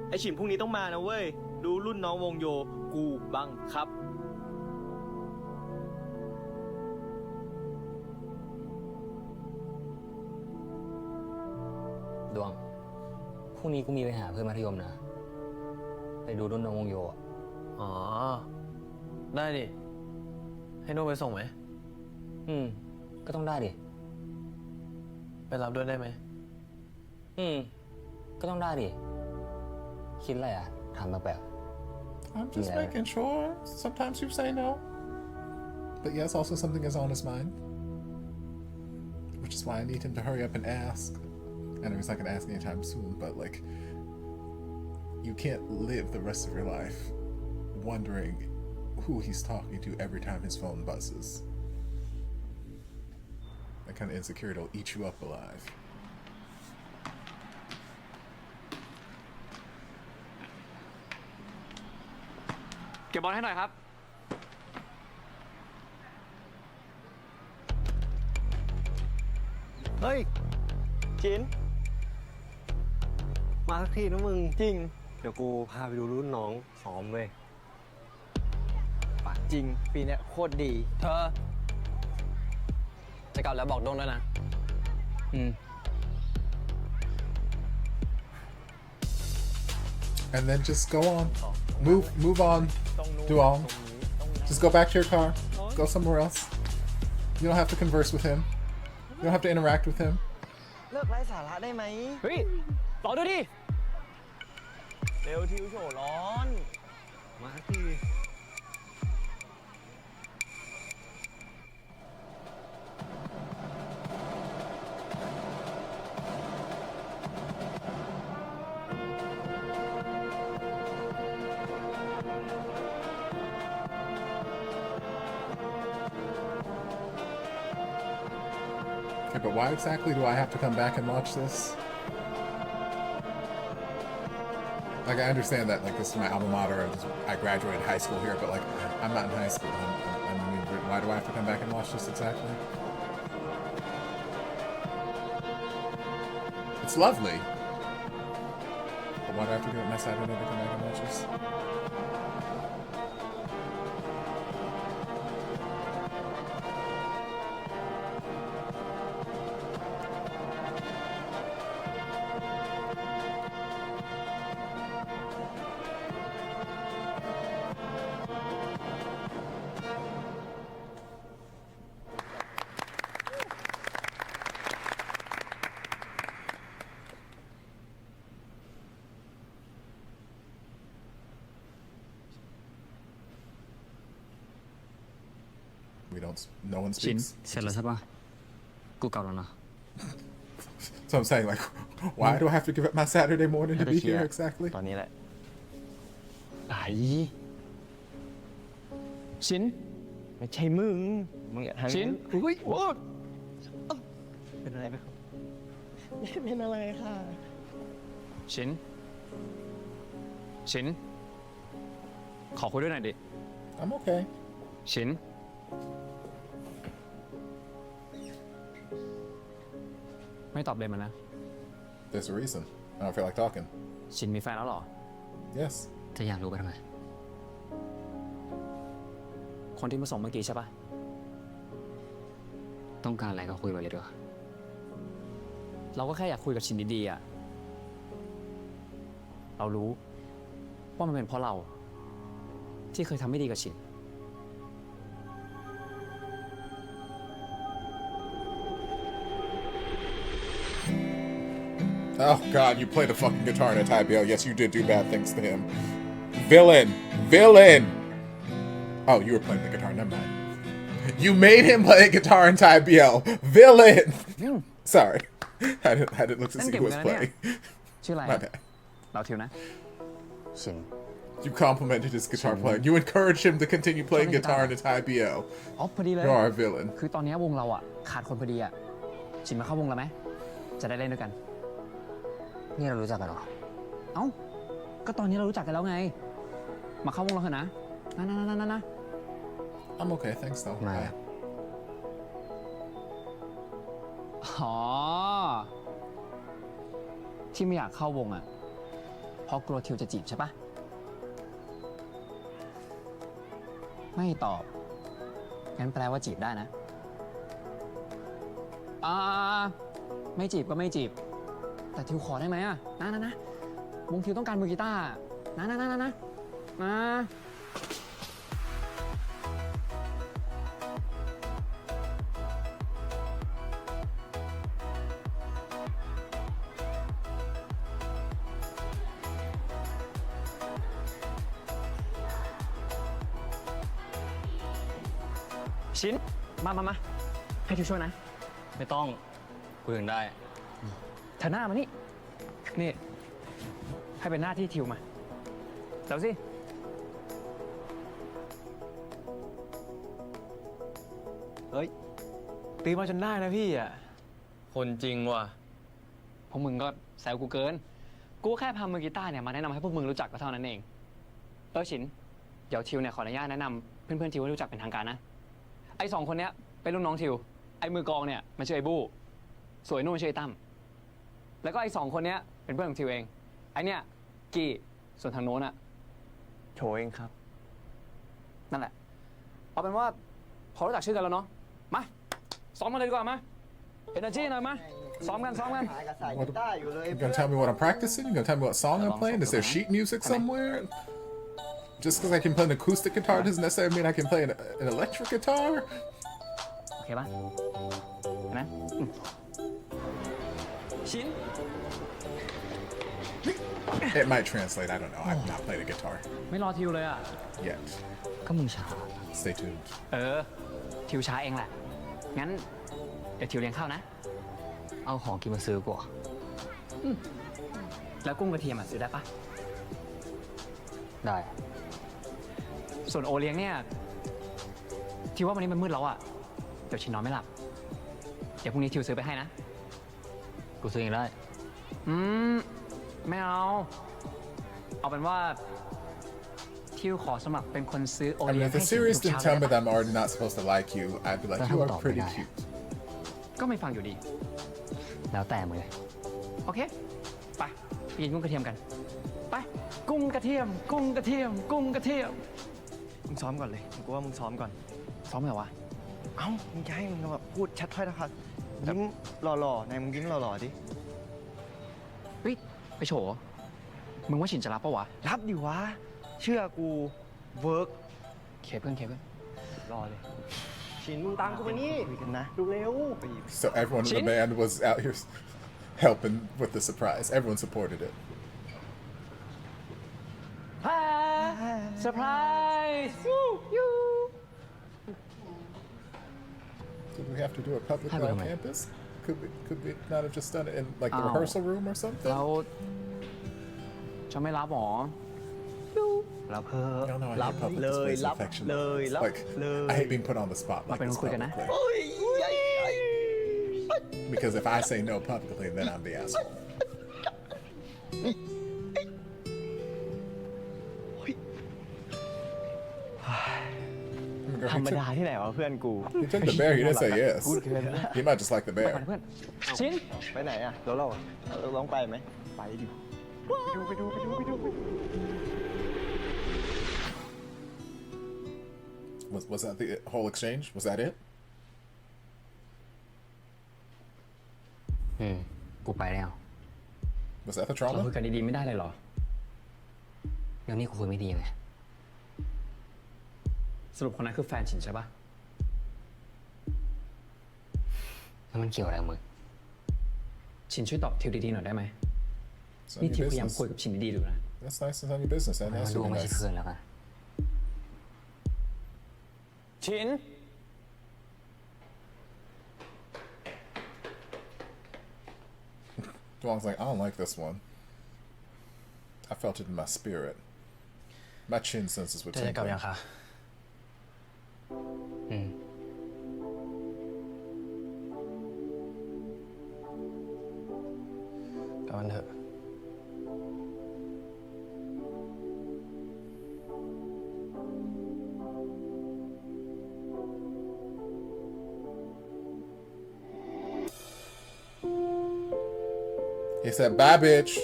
[SPEAKER 5] ไอฉิมพรุ่งนี้ต้องมานะเว้ย ดูรุ่นน้องวงโย กูบังครับ
[SPEAKER 3] ดวง พรุ่งนี้กูมีไปหาเพื่อนมัธยมนะ ไปดูรุ่นน้องวงโยอะ
[SPEAKER 2] อ๋อ ได้ดิ ให้โดนไปส่งไหม
[SPEAKER 3] ก็ต้องได้ดิ
[SPEAKER 2] ไปรับด้วยได้ไหม
[SPEAKER 3] ก็ต้องได้ดิ คิดอะไรอ่ะถามแปลก
[SPEAKER 1] I'm just making sure. Sometimes you say no. But yes, also something is on his mind. Which is why I need him to hurry up and ask. I know he's not going to ask anytime soon, but like, you can't live the rest of your life wondering who he's talking to every time his phone buzzes. That kind of insecurity will eat you up alive.
[SPEAKER 13] เก็บบอลให้หน่อยครับ
[SPEAKER 5] เฮ้ยจินมาสักทีนะมึงจริง เดี๋ยวกูพาไปดูรุ่นน้องซ้อมเว้ย
[SPEAKER 2] ปากจริง ปีเนี้ยโคตรดี เธอ จะกลับแล้วบอกโด้งด้วยนะ
[SPEAKER 1] And then just go on. Move on. Duang. Just go back to your car. Go somewhere else. You don't have to converse with him. You don't have to interact with him.
[SPEAKER 7] เลิกไร้สาระได้ไหม
[SPEAKER 2] เฮ้ยรอด้วยดิ
[SPEAKER 5] เร็วทิวโฉร้อน มาสักที
[SPEAKER 1] Okay, but why exactly do I have to come back and watch this? Like, I understand that, like, this is my alma mater, I graduated high school here, but, like, I'm not in high school. I mean, why do I have to come back and watch this exactly? It's lovely. But why do I have to give it my Saturday to come back and watch this? We don't. No one
[SPEAKER 3] ชิน
[SPEAKER 1] speaks.
[SPEAKER 3] เสร็จแล้วใช่ปะกูกลับแล้วนะ
[SPEAKER 1] So I'm saying, like, why do I have to give up my Saturday morning to be here exactly?
[SPEAKER 2] ตอนนี้แหละ
[SPEAKER 5] ไหน
[SPEAKER 2] ชิ้น
[SPEAKER 5] ไม่ใช่มึง มึงอย่าทำ
[SPEAKER 2] ชิ้น
[SPEAKER 5] อุ้ยโอ๊ยเป็นอะไรไหมครับไม่เป็นอะไรค่ะ
[SPEAKER 13] ชิ้น ชิ้น ขอคุยด้วยหน่อยดิ
[SPEAKER 1] I'm okay.
[SPEAKER 13] ชิ้น ไม่ตอบเลยมันนะ
[SPEAKER 1] There's a reason. I don't feel like talking.
[SPEAKER 13] ชินมีแฟนแล้วเหรอ
[SPEAKER 1] Yes.
[SPEAKER 3] จะอยากรู้ไปทำไม
[SPEAKER 13] คนที่มาส่งเมื่อกี้ใช่ปะ
[SPEAKER 3] ต้องการอะไรก็คุยไปเลยด้วย
[SPEAKER 13] เราก็แค่อยากคุยกับชินดีๆอะเรารู้ว่ามันเป็นเพราะเรา ที่เคยทำไม่ดีกับชิน
[SPEAKER 1] Oh God, you played the fucking guitar in a Thai BL. Yes, you did do bad things to him. Villain! Villain! Oh, you were playing the guitar, never mind. You made him play guitar in Thai BL. Villain! Sorry. I didn't look to see who was playing.
[SPEAKER 13] ชื่ออะไร
[SPEAKER 1] My bad.
[SPEAKER 13] เราทิวนะ
[SPEAKER 3] ชิน
[SPEAKER 1] You complimented his guitar playing. You encouraged him to continue playing guitar in the Thai BL.
[SPEAKER 13] อ๋อพอดีเลย
[SPEAKER 1] You are a villain.
[SPEAKER 13] คือตอนนี้วงเราอ่ะขาดคนพอดีอ่ะ ชินมาเข้าวงเราไหม จะได้เล่นด้วยกัน
[SPEAKER 3] นี่เรารู้จักกันเหรอ
[SPEAKER 13] เอ้า ก็ตอนนี้เรารู้จักกันแล้วไง มาเข้าวงเราเถอะนะนะ
[SPEAKER 1] I'm okay, thanks though.
[SPEAKER 3] Nah.
[SPEAKER 1] Bye.
[SPEAKER 13] อ๋อ ที่ไม่อยากเข้าวงอ่ะ เพราะกลัวทิวจะจีบใช่ปะ ไม่ตอบ งั้นแปลว่าจีบได้นะ ไม่จีบก็ไม่จีบ แต่ทิวขอได้ไหมอ่ะนะวงทิวต้องการมือกีตาร์นะชิ้น มาให้ทิวช่วยนะ
[SPEAKER 3] ไม่ต้องคุยกันได้
[SPEAKER 13] เธอหน้ามานี่ ให้เป็นหน้าที่ทิวมา ร็วสิ
[SPEAKER 5] เฮ้ย ตีมาจนได้นะพี่อ่ะ
[SPEAKER 2] คนจริงว่ะ
[SPEAKER 13] พวกมึงก็แซวกูเกิน กูแค่พามือกีตาร์เนี่ยมาแนะนำให้พวกมึงรู้จักก็เท่านั้นเองชิน เดี๋ยวทิวเนี่ยขออนุญาตแนะนำเพื่อนๆทิวให้รู้จักเป็นทางการนะ ไอ้2 คนเนี้ยเป็นรุ่นน้องทิว ไอ้มือกลองเนี่ยมันชื่อไอ้บู้สวยนุ่มชื่อไอ้ตั้ม แล้วก็ไอ้2 คนเนี้ยเป็นเพื่อนของทิวเอง ไอ้เนี่ยกี้ส่วนทางโน้นอะ
[SPEAKER 5] โชว์เองครับ
[SPEAKER 13] นั่นแหละ เอาเป็นว่าพอรู้จักชื่อกันแล้วเนาะ มาซ้อมกันเลยดีกว่ามาเอเนอร์จีหน่อยมาซ้อมกัน
[SPEAKER 1] You gonna tell me what I'm practicing? You gonna tell me what song I'm playing? Is there sheet music somewhere? Just because I can play an acoustic guitar doesn't necessarily mean I can play an electric guitar.
[SPEAKER 13] โอเคป่ะเห็นไหมชิน
[SPEAKER 1] It might translate. I don't know. I've not played a guitar
[SPEAKER 13] ไม่รอทิวเลยอ่ะ
[SPEAKER 1] yet.
[SPEAKER 3] ก็มึงช้า
[SPEAKER 1] Stay tuned.
[SPEAKER 13] ทิวช้าเองแหละ งั้นเดี๋ยวทิวเลี้ยงข้าวนะ
[SPEAKER 3] เอาของกินมาซื้อกู
[SPEAKER 13] แล้วกุ้งกระเทียมซื้อได้ปะ
[SPEAKER 3] ได้
[SPEAKER 13] ส่วนโอเลี้ยงเนี่ยทิวว่าวันนี้มันมืดแล้วอ่ะ เดี๋ยวชินนอนไม่หลับ เดี๋ยวพรุ่งนี้ทิวซื้อไปให้นะ
[SPEAKER 3] กูซื้อเองได้
[SPEAKER 13] ไม่เอา เอาเป็นว่าทิวขอสมัครเป็นคนซื้อโอ
[SPEAKER 1] I
[SPEAKER 13] เลี้
[SPEAKER 1] mean,
[SPEAKER 13] ยง
[SPEAKER 1] if
[SPEAKER 13] ให้
[SPEAKER 1] the
[SPEAKER 13] ชิน
[SPEAKER 1] series
[SPEAKER 13] ทุก
[SPEAKER 1] didn't
[SPEAKER 13] เช้า
[SPEAKER 1] tell me
[SPEAKER 13] ได้
[SPEAKER 1] that
[SPEAKER 13] ปะ
[SPEAKER 1] I'm already not supposed to like you, I'd be like, you are pretty cute.
[SPEAKER 13] ก็ไม่ฟังอยู่ดี
[SPEAKER 3] แล้วแต่มึงเลย
[SPEAKER 13] โอเค ไปกินกุ้งกระเทียมกัน ไป กุ้งกระเทียม กุ้งกระเทียม กุ้งกระเทียม
[SPEAKER 5] มึงซ้อมก่อนเลยกูว่ามึงซ้อมก่อน
[SPEAKER 13] ซ้อมเหรอวะ
[SPEAKER 5] เอ้า มึงจะให้มึงแบบพูดชัดถ้อยนะครับยิ้มหล่อๆนายมึงยิ้มหล่อๆดิ
[SPEAKER 13] เฮ้ยไปโฉมึงว่าฉินจะรับปะวะ
[SPEAKER 5] รับดิวะ เชื่อกู เวิร์ก
[SPEAKER 13] เคเพื่อน
[SPEAKER 5] รอเลย ชินมึงตามกูมานี่คุยกันนะเร็ว
[SPEAKER 1] So everyone in the band was out here helping with the surprise. Everyone supported it.
[SPEAKER 13] เซอร์ไพรส์ยู
[SPEAKER 1] Did we have to do it publicly on campus? Could we not have just done it in like the rehearsal room or something?
[SPEAKER 13] แล้วจะไม่รับหรอ
[SPEAKER 5] รับเพิ่ม
[SPEAKER 1] No, I
[SPEAKER 5] รับ
[SPEAKER 1] hate public
[SPEAKER 5] เลย
[SPEAKER 1] displays of
[SPEAKER 5] รับ
[SPEAKER 1] affection.
[SPEAKER 5] เลยรับ
[SPEAKER 1] Like
[SPEAKER 5] เลย
[SPEAKER 1] I hate being put on the spot like this publicly.
[SPEAKER 5] โอ้ย
[SPEAKER 1] Because if I say no publicly, then I'm the asshole.
[SPEAKER 5] ธรรมดาที่ไหนวะเพื่อนกู
[SPEAKER 1] He took the bear. He didn't say yes. He might just like the
[SPEAKER 13] ไป
[SPEAKER 1] bear.
[SPEAKER 13] เพื่อนชิน
[SPEAKER 5] ไปไหนอะเราลองไปไหม ไปดิ ไปดู
[SPEAKER 1] Was that the whole exchange? Was that it?
[SPEAKER 3] กูไปแล้ว
[SPEAKER 1] Was that the
[SPEAKER 13] เราคุย
[SPEAKER 1] trauma?
[SPEAKER 13] กันดีๆไม่ได้เลยเหรอ
[SPEAKER 3] เดี๋ยวนี้กูคุยไม่ดีไง
[SPEAKER 13] สรุปคนนั้นคือแฟนฉินใช่ปะ
[SPEAKER 3] แล้วมันเกี่ยวอะไรกับมึง
[SPEAKER 13] ฉินช่วยตอบทิวดีๆหน่อยได้ไหม
[SPEAKER 1] It's none
[SPEAKER 13] นี่
[SPEAKER 1] of
[SPEAKER 13] ทิว
[SPEAKER 1] your
[SPEAKER 13] พยายาม
[SPEAKER 1] business.
[SPEAKER 13] คุยกับฉินดีๆอยู่นะ
[SPEAKER 1] That's nice. It's none of your business. And
[SPEAKER 3] มัน
[SPEAKER 1] that's
[SPEAKER 3] ดู
[SPEAKER 1] really
[SPEAKER 3] ไม่ใช่
[SPEAKER 1] nice.
[SPEAKER 3] เพื่อนแล้วกัน
[SPEAKER 13] ชิน
[SPEAKER 1] Duang's like, I don't like this one. I felt it in my spirit. My chin senses were
[SPEAKER 5] จะกลับ
[SPEAKER 1] tingling.
[SPEAKER 5] ยังคะ กลับมันเถอะ
[SPEAKER 1] He said, bye, bitch.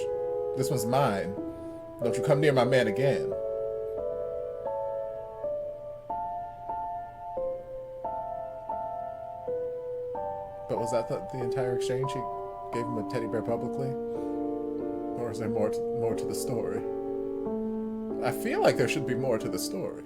[SPEAKER 1] This one's mine. Don't you come near my man again. But was that the entire exchange? He gave him a teddy bear publicly? Or is there more to the story? I feel like there should be more to the story.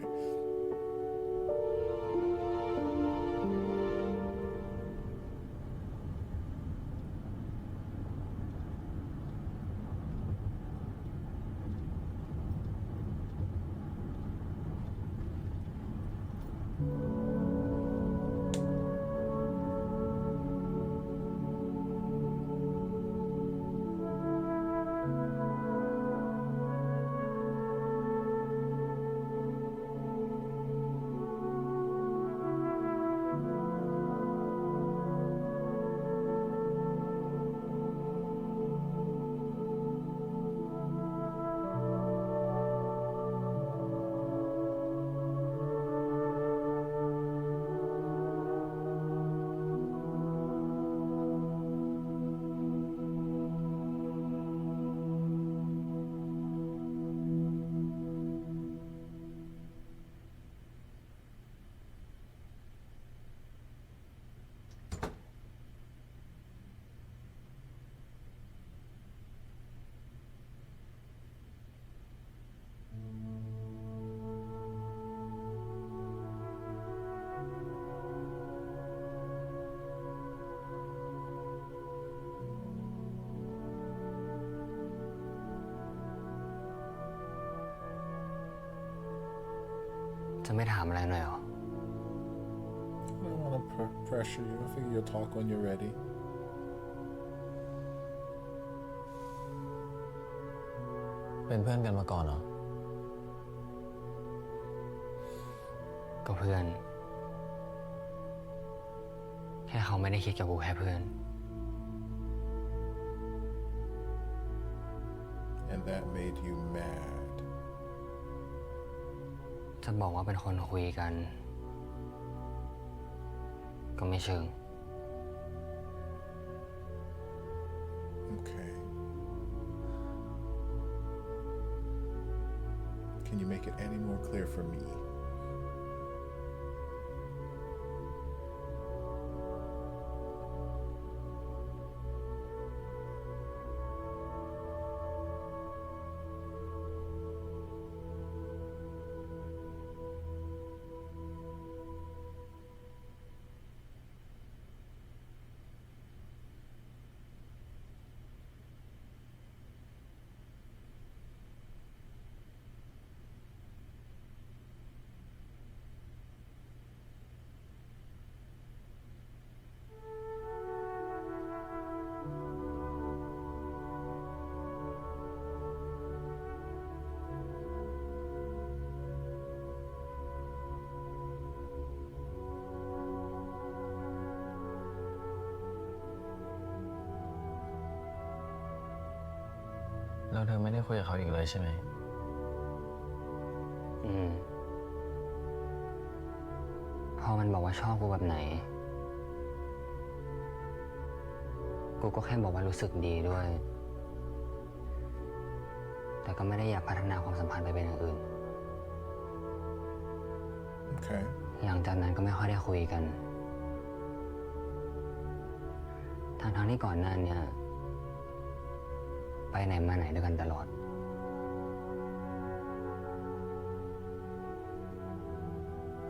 [SPEAKER 3] จะไม่ถามอะไรหน่อยเหรอ
[SPEAKER 1] I don't want to pressure you. I think you'll talk when you're ready.
[SPEAKER 4] เป็นเพื่อนกันมาก่อนเหรอ
[SPEAKER 3] ก็เพื่อน แค่เขาไม่ได้คิดกับกูแค่เพื่อน
[SPEAKER 1] And that made you mad.
[SPEAKER 3] จะบอกว่าเป็นคนคุยกัน ก็ไม่เชิง
[SPEAKER 1] Okay. Can you make it any more clear for me?
[SPEAKER 4] แล้วเธอไม่ได้คุยกับเขาอีกเลยใช่ไหม
[SPEAKER 3] พอมันบอกว่าชอบกูแบบไหน กูก็แค่บอกว่ารู้สึกดีด้วย แต่ก็ไม่ได้อยากพัฒนาความสัมพันธ์ไปเป็นอย่างอื่น
[SPEAKER 1] Okay.
[SPEAKER 3] หลังจากนั้นก็ไม่ค่อยได้คุยกัน ทั้งที่ก่อนหน้านี้ไปไหนมาไหนด้วยกันตลอด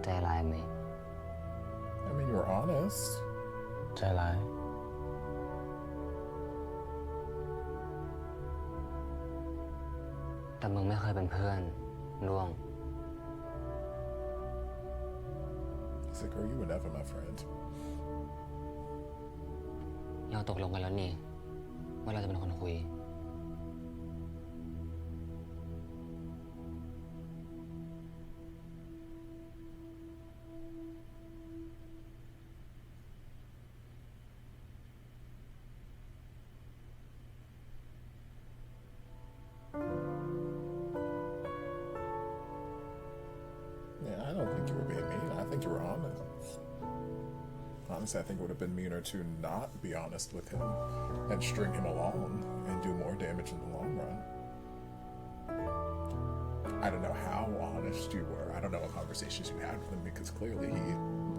[SPEAKER 3] ใจร้ายไหม
[SPEAKER 1] I mean, you were honest.
[SPEAKER 4] ใจร้าย
[SPEAKER 3] แต่มึงไม่เคยเป็นเพื่อนร่วง
[SPEAKER 1] He's like, girl, you were never my friend.
[SPEAKER 3] เราตกลงกันแล้วนี่ ว่าเราจะเป็นคนคุย
[SPEAKER 1] Yeah, I don't think you were being mean. I think you were honest. Honestly, I think it would have been meaner to not be honest with him and string him along and do more damage in the long run. I don't know how honest you were. I don't know what conversations you had with him because clearly he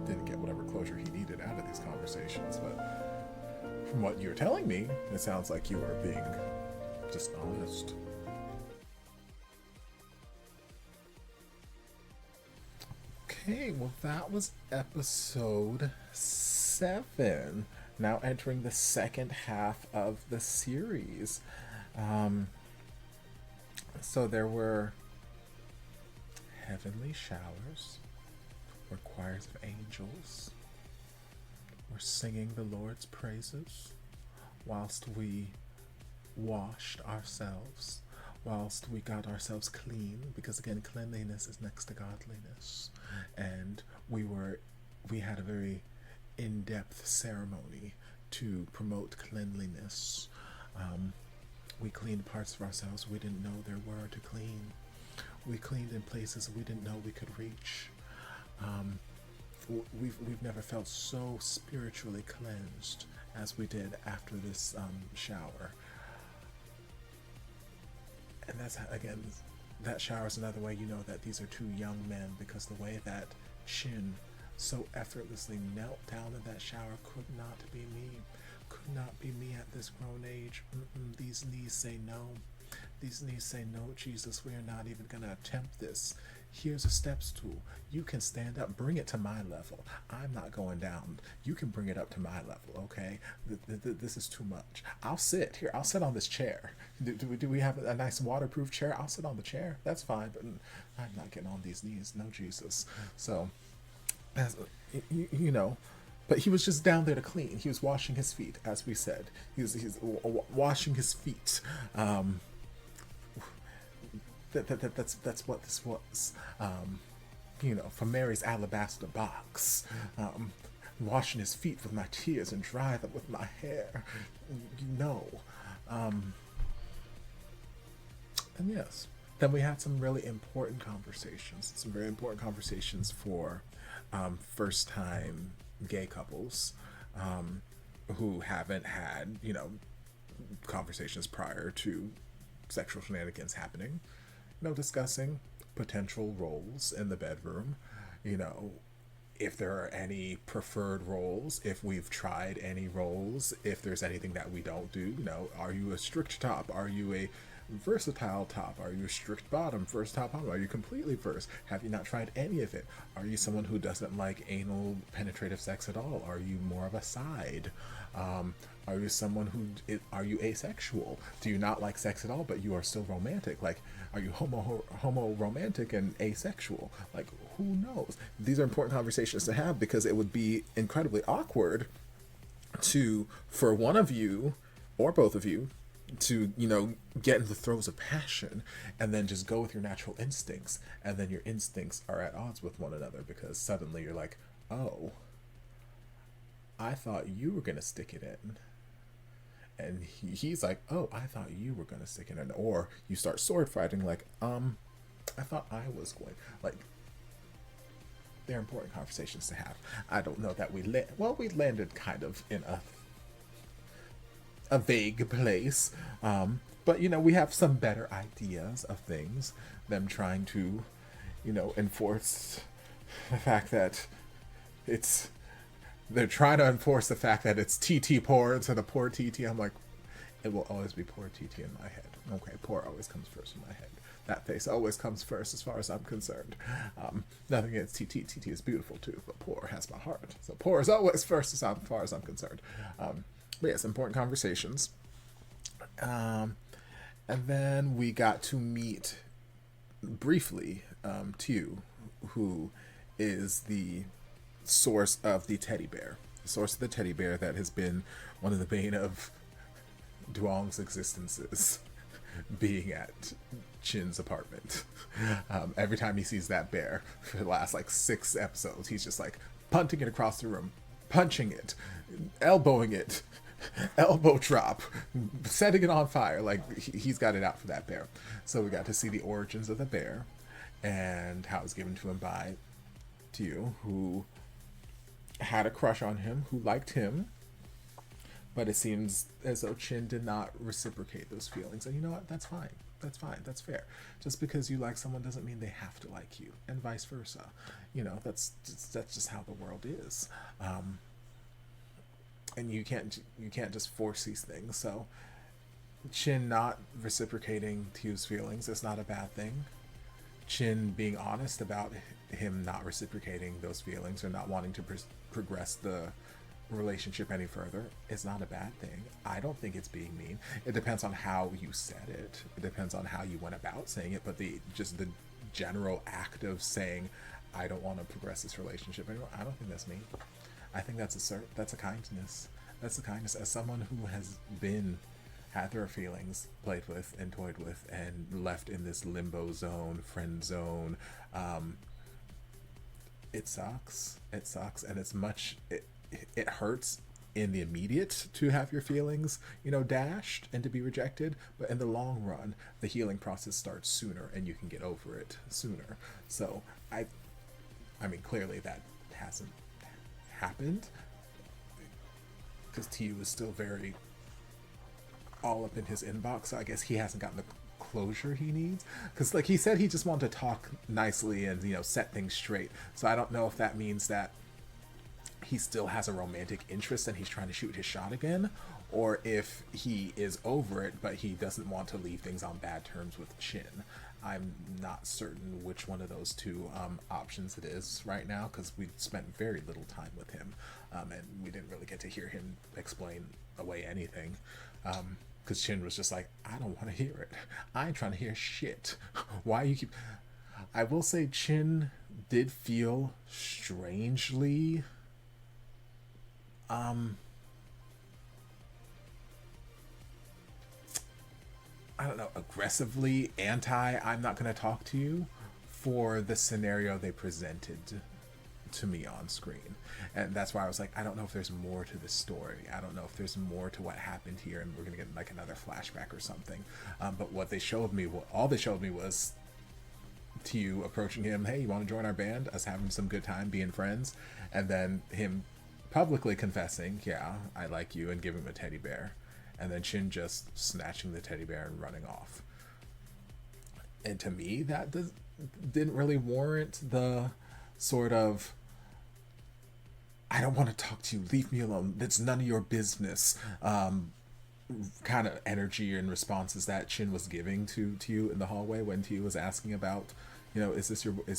[SPEAKER 1] didn't get whatever closure he needed out of these conversations. But from what you're telling me, it sounds like you were being just honest. Okay, well, that was episode 7. Now entering the second half of the series. So there were heavenly showers, were choirs of angels, were singing the Lord's praises, whilst we washed ourselves, whilst we got ourselves clean, because again, cleanliness is next to godliness. And we had a very in-depth ceremony to promote cleanliness. We cleaned parts of ourselves we didn't know there were to clean. We cleaned in places we didn't know we could reach. We've never felt so spiritually cleansed as we did after this shower. And that's, again, that shower is another way you know that these are two young men, because the way that Chin so effortlessly knelt down in that shower could not be me. Could not be me at this grown age. These knees say no. These knees say no, Jesus, we are not even going to attempt this. Here's a step stool. You can stand up. Bring it to my level. I'm not going down. You can bring it up to my level, okay? This is too much. I'll sit here. I'll sit on this chair. Do we have a nice waterproof chair? I'll sit on the chair. That's fine, but I'm not getting on these knees. No, Jesus. So, you know, but he was just down there to clean. He was washing his feet, as we said. He's washing his feet. That's what this was. You know, from Mary's alabaster box. Washing his feet with my tears and dry them with my hair. You know. And yes. Then we had some really important conversations. Some very important conversations for first-time gay couples who haven't had, you know, conversations prior to sexual shenanigans happening. You know, discussing potential roles in the bedroom, you know, if there are any preferred roles, if we've tried any roles, if there's anything that we don't do. You know, are you a strict top? Are you a versatile top? Are you a strict bottom, first top bottom? Are you completely first? Have you not tried any of it? Are you someone who doesn't like anal penetrative sex at all? Are you more of a side? Are you someone who, are you asexual? Do you not like sex at all, but you are still romantic? Like, are you homo romantic and asexual? Like, who knows? These are important conversations to have, because it would be incredibly awkward for one of you or both of you to, you know, get in the throes of passion and then just go with your natural instincts, and then your instincts are at odds with one another, because suddenly you're like, oh, I thought you were gonna stick it in, and he's like, oh, I thought you were gonna stick it in. Or you start sword fighting, like, I thought I was going, like, they're important conversations to have. I don't know that we landed kind of in a vague place, but, you know, we have some better ideas of things. Them trying to, you know, enforce the fact that they're trying to enforce the fact that it's TT poor instead of poor TT. I'm like, it will always be poor TT in my head. Okay, poor always comes first in my head. That face always comes first as far as I'm concerned. Nothing against TT. TT is beautiful too, but poor has my heart. So poor is always first as far as I'm concerned. But yes, important conversations. And then we got to meet briefly Tew, who is the source of the teddy bear. The source of the teddy bear that has been one of the bane of Duang's existences, being at Chin's apartment. Every time he sees that bear for the last like 6 episodes, he's just like punting it across the room, punching it, elbowing it, elbow drop, setting it on fire. Like, he's got it out for that bear. So we got to see the origins of the bear and how it was given to him by Tew, who had a crush on him, who liked him, but it seems as though Chin did not reciprocate those feelings. And you know what? That's fine. That's fine. That's fair. Just because you like someone doesn't mean they have to like you, and vice versa. You know, that's just how the world is. And you can't just force these things. So Chin not reciprocating Tew's feelings is not a bad thing. Chin being honest about him not reciprocating those feelings or not wanting to progress the relationship any further is not a bad thing. I don't think it's being mean. It depends on how you said it. It depends on how you went about saying it. But the general act of saying, I don't want to progress this relationship anymore, I don't think that's mean. I think that's a kindness. That's a kindness. As someone who has had their feelings played with and toyed with and left in this limbo zone, friend zone, it sucks. It sucks, and it hurts in the immediate to have your feelings, you know, dashed and to be rejected. But in the long run, the healing process starts sooner, and you can get over it sooner. So I mean, clearly that hasn't happened, because Tew is still very all up in his inbox. So I guess he hasn't gotten the closure he needs, because like he said, he just wanted to talk nicely and, you know, set things straight. So I don't know if that means that he still has a romantic interest and he's trying to shoot his shot again, or if he is over it but he doesn't want to leave things on bad terms with Chin. I'm not certain which one of those two options it is right now, because we spent very little time with him, and we didn't really get to hear him explain away anything, because Chin was just like, I don't want to hear it. I ain't trying to hear shit. Why you keep... I will say Chin did feel strangely I don't know, aggressively I'm not going to talk to you for the scenario they presented to me on screen. And that's why I was like, I don't know if there's more to this story. I don't know if there's more to what happened here, and we're going to get like another flashback or something. But what they showed me, all they showed me was Tiu approaching him, hey, you want to join our band? Us having some good time, being friends. And then him publicly confessing, yeah, I like you, and giving him a teddy bear. And then Chin just snatching the teddy bear and running off. And to me, that didn't really warrant the sort of, I don't want to talk to you, leave me alone, it's none of your business, kind of energy and responses that Chin was giving to you in the hallway when Tiu was asking about, you know, is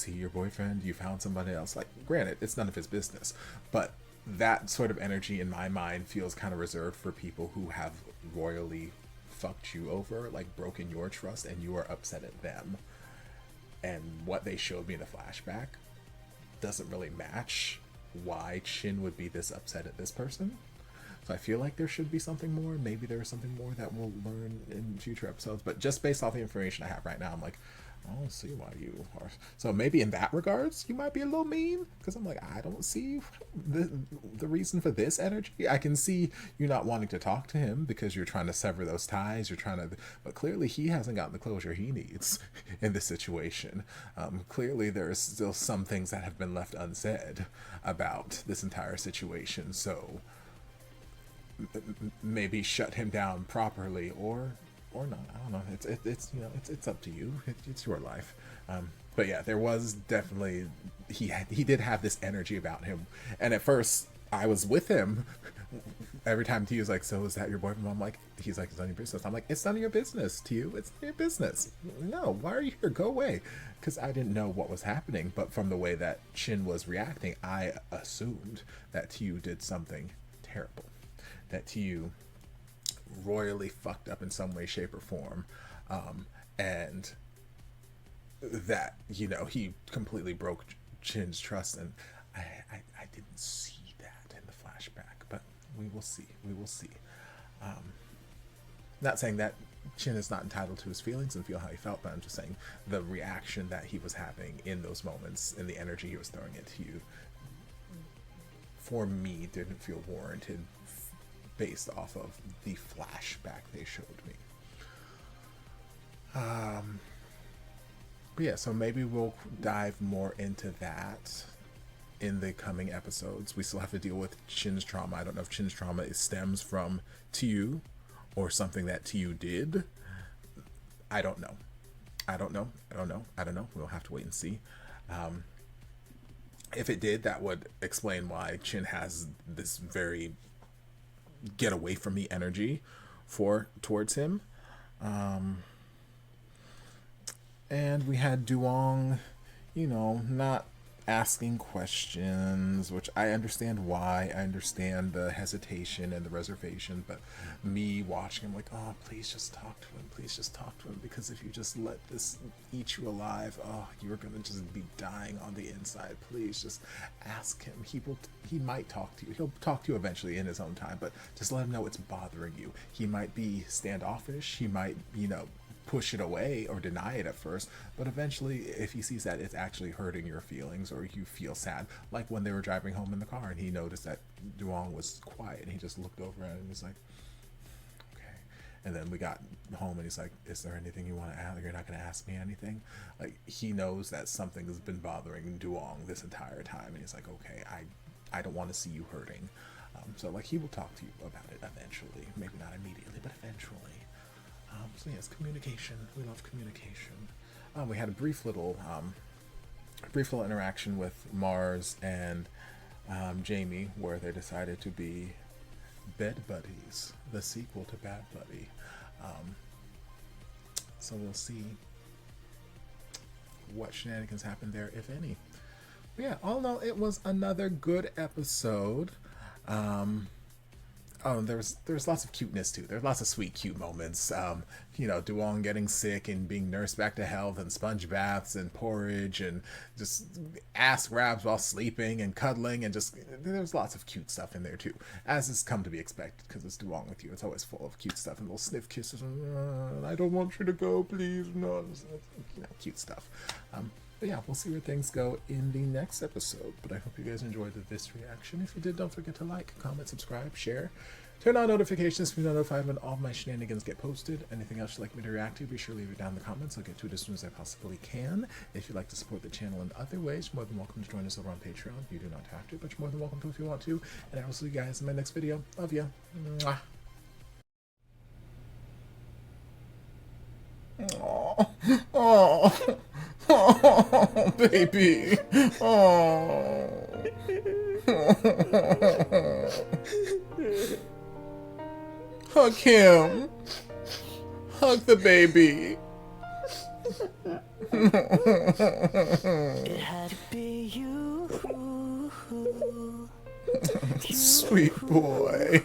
[SPEAKER 1] he your boyfriend? You found somebody else? Like, granted, it's none of his business, but that sort of energy in my mind feels kind of reserved for people who have royally fucked you over, like broken your trust, and you are upset at them. And what they showed me in the flashback doesn't really match why Chin would be this upset at this person. So I feel like there should be something more. Maybe there is something more that we'll learn in future episodes. But just based off the information I have right now, I'm like, I don't see why you are. So maybe in that regards, you might be a little mean, because I'm like, I don't see the reason for this energy. I can see you not wanting to talk to him because you're trying to sever those ties. You're trying to, but clearly he hasn't gotten the closure he needs in this situation. Clearly there's still some things that have been left unsaid about this entire situation. So maybe shut him down properly, or not. I don't know. It's you know, it's up to you. It's your life. But yeah, there was definitely, he did have this energy about him. And at first I was with him every time Tiu was like, so is that your boyfriend? I'm like, he's like, it's none of your business. I'm like, it's none of your business, Tiu. It's none of your business. No, why are you here? Go away. Because I didn't know what was happening. But from the way that Chin was reacting, I assumed that Tiu did something terrible. That Tiu royally fucked up in some way, shape, or form, and that, you know, he completely broke Chin's trust, and I didn't see that in the flashback, but we will see. Not saying that Chin is not entitled to his feelings and feel how he felt, but I'm just saying the reaction that he was having in those moments and the energy he was throwing into you, for me, didn't feel warranted based off of the flashback they showed me. But yeah, so maybe we'll dive more into that in the coming episodes. We still have to deal with Chin's trauma. I don't know if Chin's trauma stems from Tiu or something that Tiu did. I don't know. We'll have to wait and see. If it did, that would explain why Chin has this very get away from me energy towards him. And we had Duang, you know, not asking questions, which I understand why. I understand the hesitation and the reservation, but me watching him like, oh, please just talk to him, because if you just let this eat you alive, oh, you're gonna just be dying on the inside. Please just ask him. He might talk to you. He'll talk to you eventually in his own time, but just let him know it's bothering you. He might be standoffish, he might, you know, push it away or deny it at first, but eventually if he sees that it's actually hurting your feelings or you feel sad, like when they were driving home in the car and he noticed that Duang was quiet and he just looked over at him and was like, okay. And then we got home and he's like, is there anything you want to ask? You're not going to ask me anything? Like, he knows that something has been bothering Duang this entire time, and he's like, okay, I don't want to see you hurting. So like, he will talk to you about it eventually, maybe not immediately, but eventually. So yes, communication. We love communication. We had a brief little interaction with Mars and Jamie, where they decided to be bed buddies, the sequel to Bad Buddy. So we'll see what shenanigans happen there, if any. But yeah, all in all, it was another good episode. There's lots of cuteness too. There's lots of sweet, cute moments. You know, Duang getting sick and being nursed back to health, and sponge baths and porridge and just ass grabs while sleeping and cuddling, and just there's lots of cute stuff in there too, as is come to be expected because it's Duang with you. It's always full of cute stuff and little sniff kisses. And, I don't want you to go, please, no, you know, cute stuff. But yeah, we'll see where things go in the next episode. But I hope you guys enjoyed this reaction. If you did, don't forget to like, comment, subscribe, share. Turn on notifications to be notified when all of my shenanigans get posted. Anything else you'd like me to react to, be sure to leave it down in the comments. I'll get to it as soon as I possibly can. If you'd like to support the channel in other ways, you're more than welcome to join us over on Patreon. You do not have to, but you're more than welcome to if you want to. And I will see you guys in my next video. Love ya. Mwah. Oh, oh, oh, baby. Oh. Hug him. Hug the baby.
[SPEAKER 10] It had to be you.
[SPEAKER 1] Sweet boy.